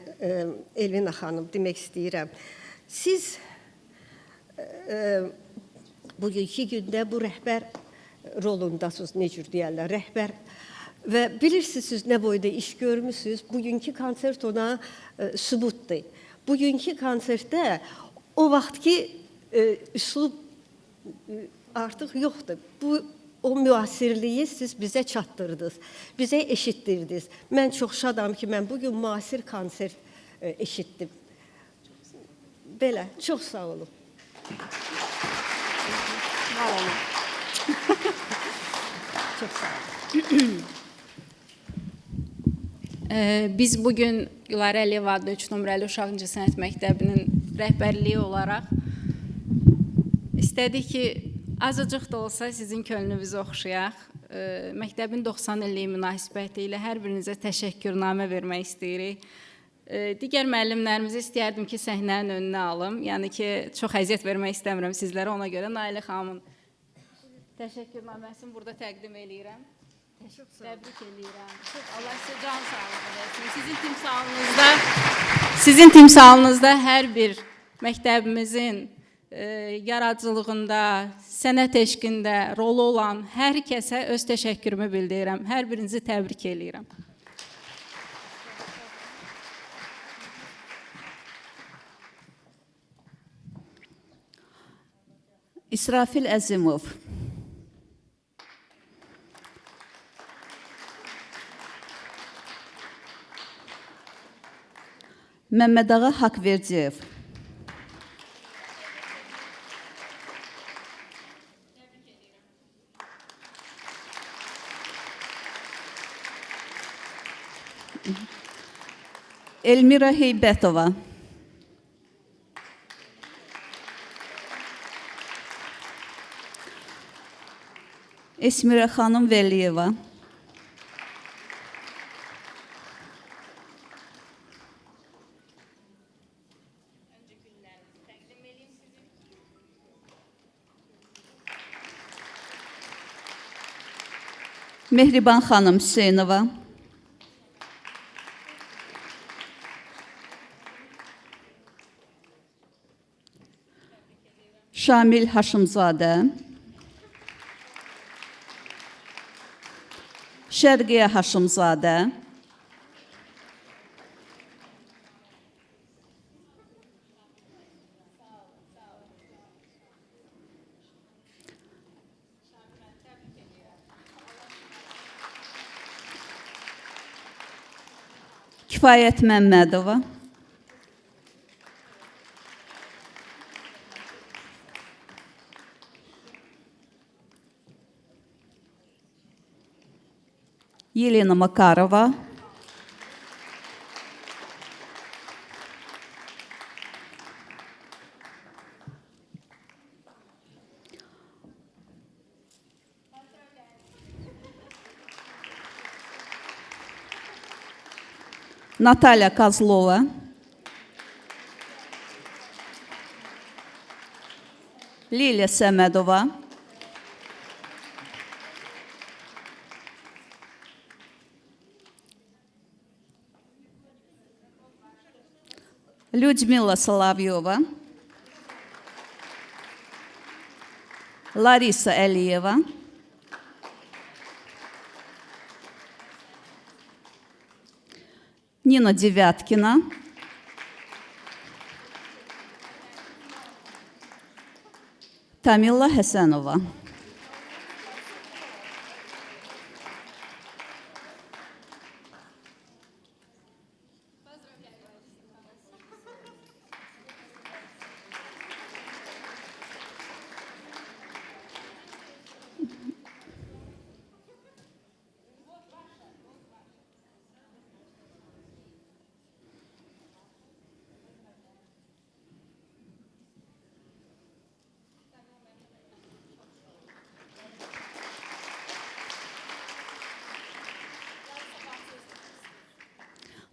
Elvina xanım demək istəyirəm. Siz bugünkü gündə bu rəhbər rolundasınız, necə deyərlər, rəhbər. Və bilirsiniz, nə boyda iş görmüsünüz, bugünkü konsert ona sübutdur. Bugünkü konsertdə o vaxt ki, üslub artıq yoxdur. O müasirliyi siz bizə çatdırdınız, bizə eşitdirdiniz. Mən çox şadam ki, mən bugün müasir konsert eşitdim. Belə, çox sağ olun. Çox sağ olun. Biz bugün Gülarə Əliyeva adlı 3 nömrəli Uşaq İncəsənət Məktəbinin rəhbərliyi olaraq istədik ki, azıcıq da olsa sizin könlünüzü oxşayaq. Məktəbin 90 illiyi münasibəti ilə hər birinizə təşəkkürnamə vermək istəyirik. Digər müəllimlərimizi istəyərdim ki, səhnənin önünə alım. Yəni ki, çox əziyyət vermək istəmirəm sizlərə, ona görə Nailə xanımın təşəkkürnaməsini burada təqdim eləyirəm. Təbrik eləyirəm. Allah sizə can sağlığı versin. Sizin timsalınızda hər bir məktəbimizin yaradıcılığında, sənət eşqində rolu olan hər kəsə öz təşəkkürümü bildirirəm. Hər birinizi təbrik eləyirəm. İsrafil Əzimov. Məmmədağa Haqverdiyev. Elmira Heybətova. Esmira xanım Vəliyeva. Mehriban xanım Hüseynova. Şamil Haşımzadə. Şərqiyə Haşımzadə. Kifayət Məmmədova. Yelena Makarova. Natalya Kozlova. Liliya Səmədova. Lyudmila Solavyova. Larisa Əliyeva. Nina Девяткина. Tamilla Həsənova.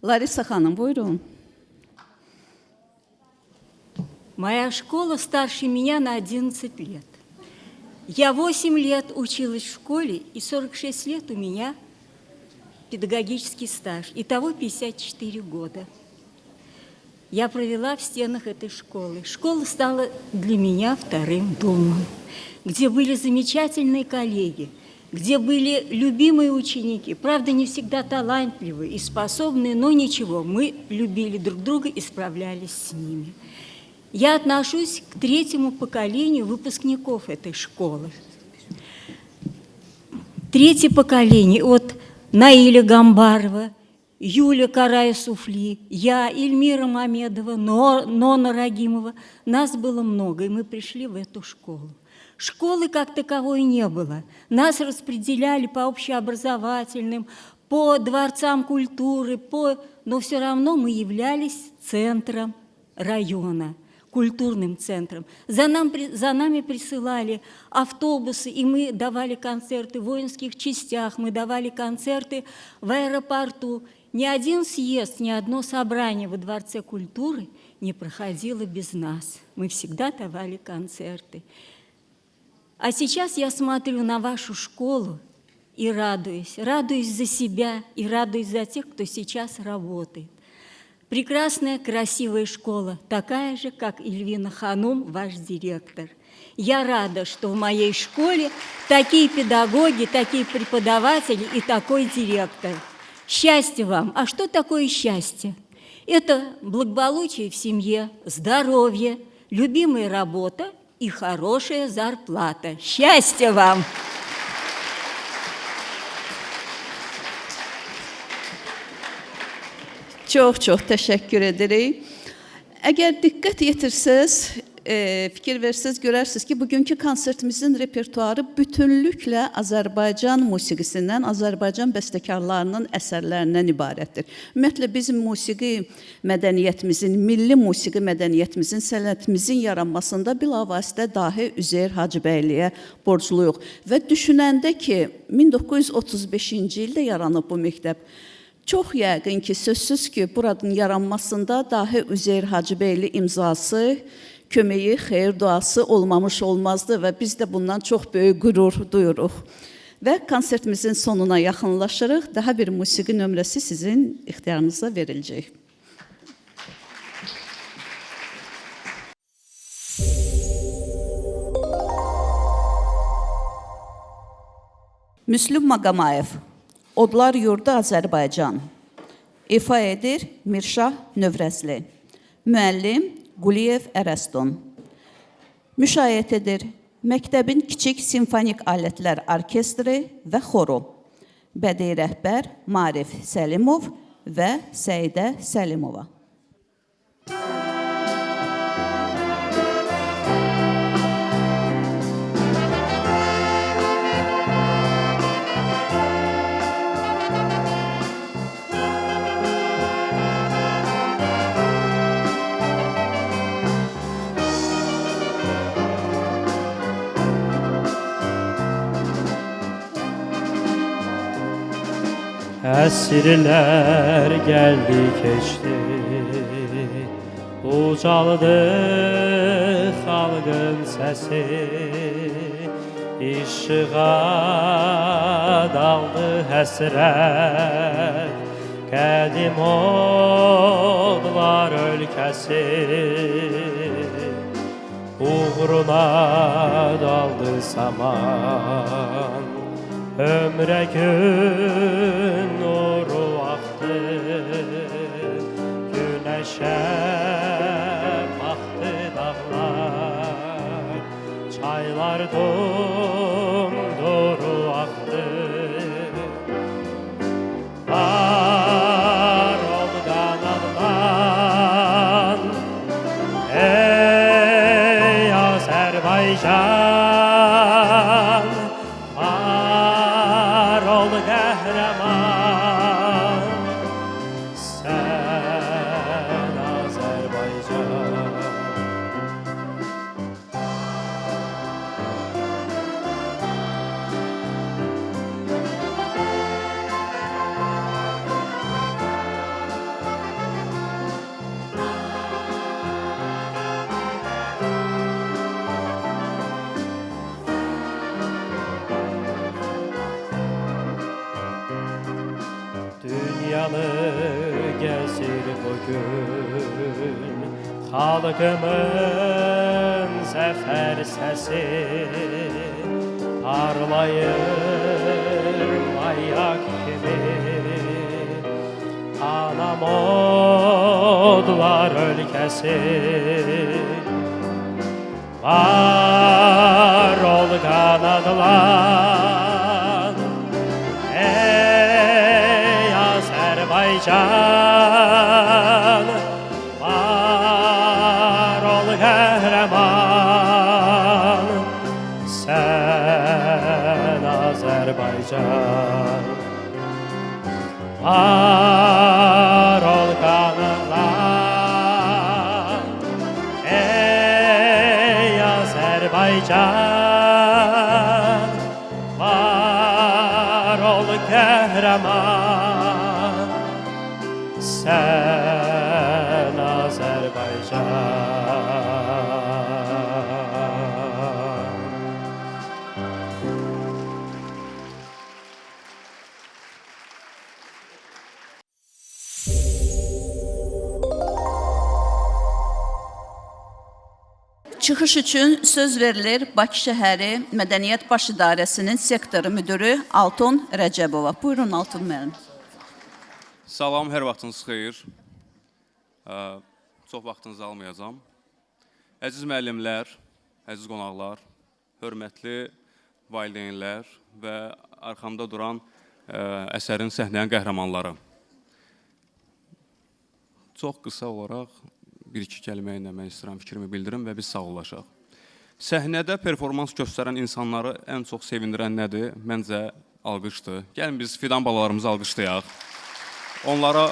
Larisa xanım, buyurun. Моя школа старше меня на 11 лет. Я 8 лет училась в школе, и 46 лет у меня педагогический стаж. Итого 54 года. Я провела в стенах этой школы. Школа стала для меня вторым домом, где были замечательные коллеги, где были любимые ученики, правда, не всегда талантливые и способные, но ничего, мы любили друг друга и справлялись с ними. Я отношусь к третьему поколению выпускников этой школы. Третье поколение от Наиля Гамбарова, Юля Карая-Суфли, я, Эльмира Мамедова, Нона Рагимова. Нас было много, и мы пришли в эту школу. Школы как таковой не было. Нас распределяли по общеобразовательным, по дворцам культуры, но все равно мы являлись центром района, культурным центром. За нами присылали автобусы, и мы давали концерты в воинских частях, мы давали концерты в аэропорту. Ни один съезд, ни одно собрание во Дворце культуры не проходило без нас. Мы всегда давали концерты. А сейчас я смотрю на вашу школу и радуюсь. Радуюсь за себя и радуюсь за тех, кто сейчас работает. Прекрасная, красивая школа, такая же, как Эльвина Ханум, ваш директор. Я рада, что в моей школе такие педагоги, такие преподаватели и такой директор. Счастья вам! А что такое счастье? Это благополучие в семье, здоровье, любимая работа и хорошая зарплата. Счастья вам! Çox təşəkkür edirik. Əgər diqqət yetirsəz, fikir versəz, görərsiniz ki, bugünkü konsertimizin repertuarı bütünlüklə Azərbaycan musiqisindən, Azərbaycan bəstəkarlarının əsərlərindən ibarətdir. Ümumiyyətlə, bizim musiqi mədəniyyətimizin, milli musiqi mədəniyyətimizin, sənətimizin yaranmasında bilavasitə dahi Üzeyir Hacıbəyliyə borcluyuq. Və düşünəndə ki, 1935-ci ildə yaranıb bu məktəb, çox yəqin ki, sözsüz ki, buranın yaranmasında dahi Üzeyir Hacıbəyli imzası, köməyi, xeyir duası olmamış olmazdı və biz də bundan çox böyük qürur duyuruq. Və konsertimizin sonuna yaxınlaşırıq. Daha bir musiqi nömrəsi sizin ixtiyarınıza veriləcək. Müslüm Maqamayev, Odlar Yurdu Azərbaycan. İfa edir Mirşah Növrəzli. Müəllim Quliyev Ərəston. Müşayiət edir Məktəbin Kiçik Simfonik Alətlər Orkestri və Xoru. Bədii rəhbər Marif Səlimov və Səidə Səlimova. Əsrlər gəldi keçdi, ucaldı xalqın səsi, işığa daldı həsrət, qədim odlar ölkəsi, uğruna daldı saman. Ömrə gün nuru axdı, günəşə baxdı dağlar, çaylar dumduru axdı. Var ol qanadlan, ey Azərbaycan, qəhrəman, sən Azərbaycan. Dünyanı gəzir bugün xalqımın zəfər səsi, parlayır mayak kimi, anam odlar ölkəsi. Var ol qanadlan, Azərbaycan, var ol qəhrəman, sən Azərbaycan. Var ol qanadlan, ey Azərbaycan, var ol qəhrəman, sən Azərbaycan. Çıxış üçün söz verilir Bakı şəhəri Mədəniyyət Baş İdarəsinin sektoru müdürü Altun Rəcəbova. Buyurun Altun müəllim. Salam, hər vaxtınız xeyir. Çox vaxtınızı almayacağam. Əziz müəllimlər, əziz qonaqlar, hörmətli valideynlər və arxamda duran əsərin səhnənin qəhrəmanları. Çox qısa olaraq bir-iki kəlmə ilə mən istəyirəm fikrimi bildirim və biz sağollaşaq. Səhnədə performans göstərən insanları ən çox sevindirən nədir? Məncə alqışdır. Gəlin biz fidan balalarımızı alqışlayaq. Onlara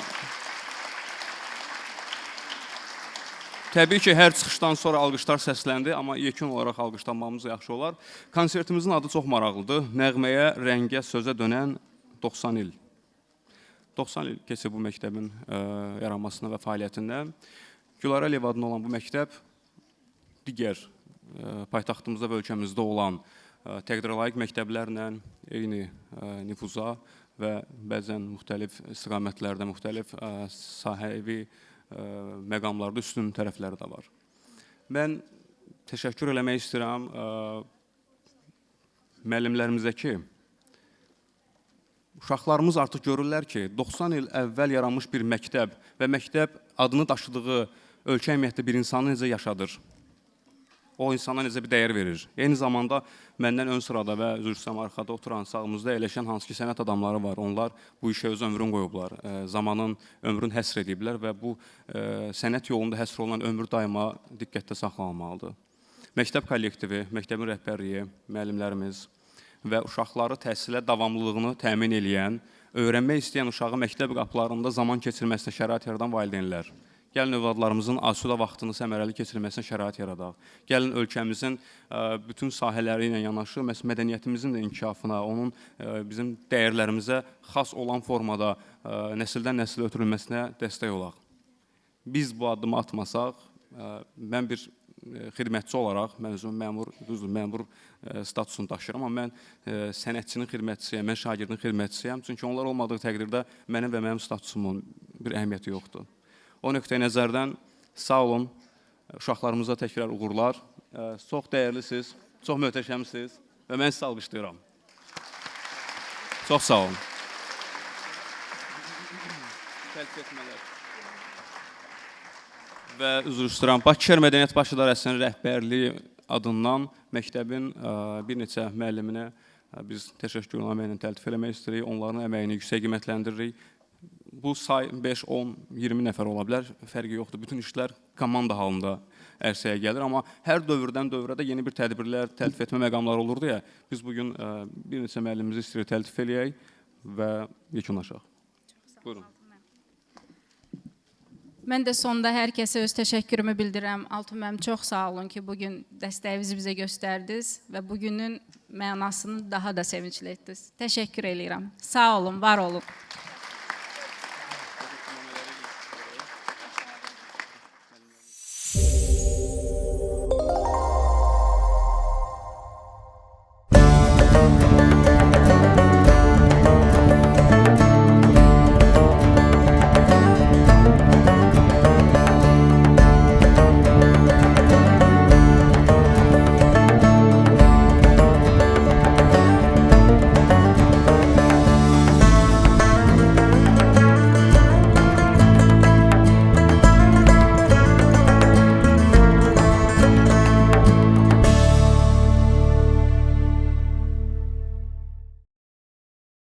təbii ki, hər çıxışdan sonra alqışlar səsləndi, amma yekun olaraq alqışlanmamız yaxşı olar. Konsertimizin adı çox maraqlıdır. Nəğməyə, rəngə, sözə dönən 90 il. 90 il keçib bu məktəbin yaranmasına və fəaliyyətindən. Gülarə Əliyev adına olan bu məktəb digər paytaxtımızda və ölkəmizdə olan təqdirə layiq məktəblərlə eyni nüfuza və bəzən müxtəlif istiqamətlərdə, müxtəlif sahəvi məqamlarda üstün tərəfləri də var. Mən təşəkkür eləmək istəyirəm müəllimlərimizə ki, uşaqlarımız artıq görürlər ki, 90 il əvvəl yaranmış bir məktəb və məktəb adını daşıdığı ölkə ümumiyyətlə bir insanı necə yaşadır, o insana necə bir dəyər verir. Eyni zamanda məndən ön sırada və üzrsəm arxada oturan, sağımızda əyləşən hansı ki sənət adamları var. Onlar bu işə öz ömrün qoyublar, zamanın ömrün həsr ediblər və bu sənət yolunda həsr olunan ömür daima diqqətdə saxlanılmalıdır. Məktəb kollektivi, məktəbin rəhbərliyi, müəllimlərimiz və uşaqları təhsilə davamlılığını təmin eləyən, öyrənmək istəyən uşağı məktəb qapılarında zaman keçirməsinə şərait yaradan valideynlər. Gəlin övladlarımızın asudə vaxtını səmərəli keçirməsinə şərait yaradaq. Gəlin ölkəmizin bütün sahələri ilə yanaşı, mədəniyyətimizin də inkişafına, onun bizim dəyərlərimizə xas olan formada nəsildən nəsilə ötürülməsinə dəstək olaq. Biz bu addımı atmasaq, mən bir xidmətçi olaraq, mən özüm məmur statusunu daşıyıram, amma mən sənətçinin xidmətçisiyəm, mən şagirdin xidmətçisiyəm. Çünki onlar olmadığı təqdirdə mənim və mənim statusumun bir əhəmiyyəti yoxdur. O nöqteyi nəzərdən sağ olun, uşaqlarımıza təkrar uğurlar. Çox dəyərlisiniz, çox möhtəşəmsiniz və mən sizi alqışlayıram. Çox sağ olun. Və üzr istəyirəm, Bakı şəhər Mədəniyyət Baş İdarəsinin rəhbərliyi adından məktəbin bir neçə müəlliminə biz təşəkkürnamə ilə təltif eləmək istəyirik, onların əməyini yüksək qiymətləndiririk. Bu say 5, 10, 20 nəfər ola bilər, fərqi yoxdur. Bütün işlər komanda halında ərsəyə gəlir, amma hər dövrdən dövrədə yeni bir tədbirlər, təltif etmə məqamları olurdu ya, biz bugün bir neçə müəllimimizi istəyirik təltif eləyək və yekunlaşaq. Buyurun. Mən də sonda hər kəsə öz təşəkkürümü bildirirəm. Altun müəllim, çox sağ olun ki, bugün dəstəyinizi bizə göstərdiniz və bugünün mənasını daha da sevincli etdiniz. Təşəkkür eləyirəm. Sağ olun, var olun.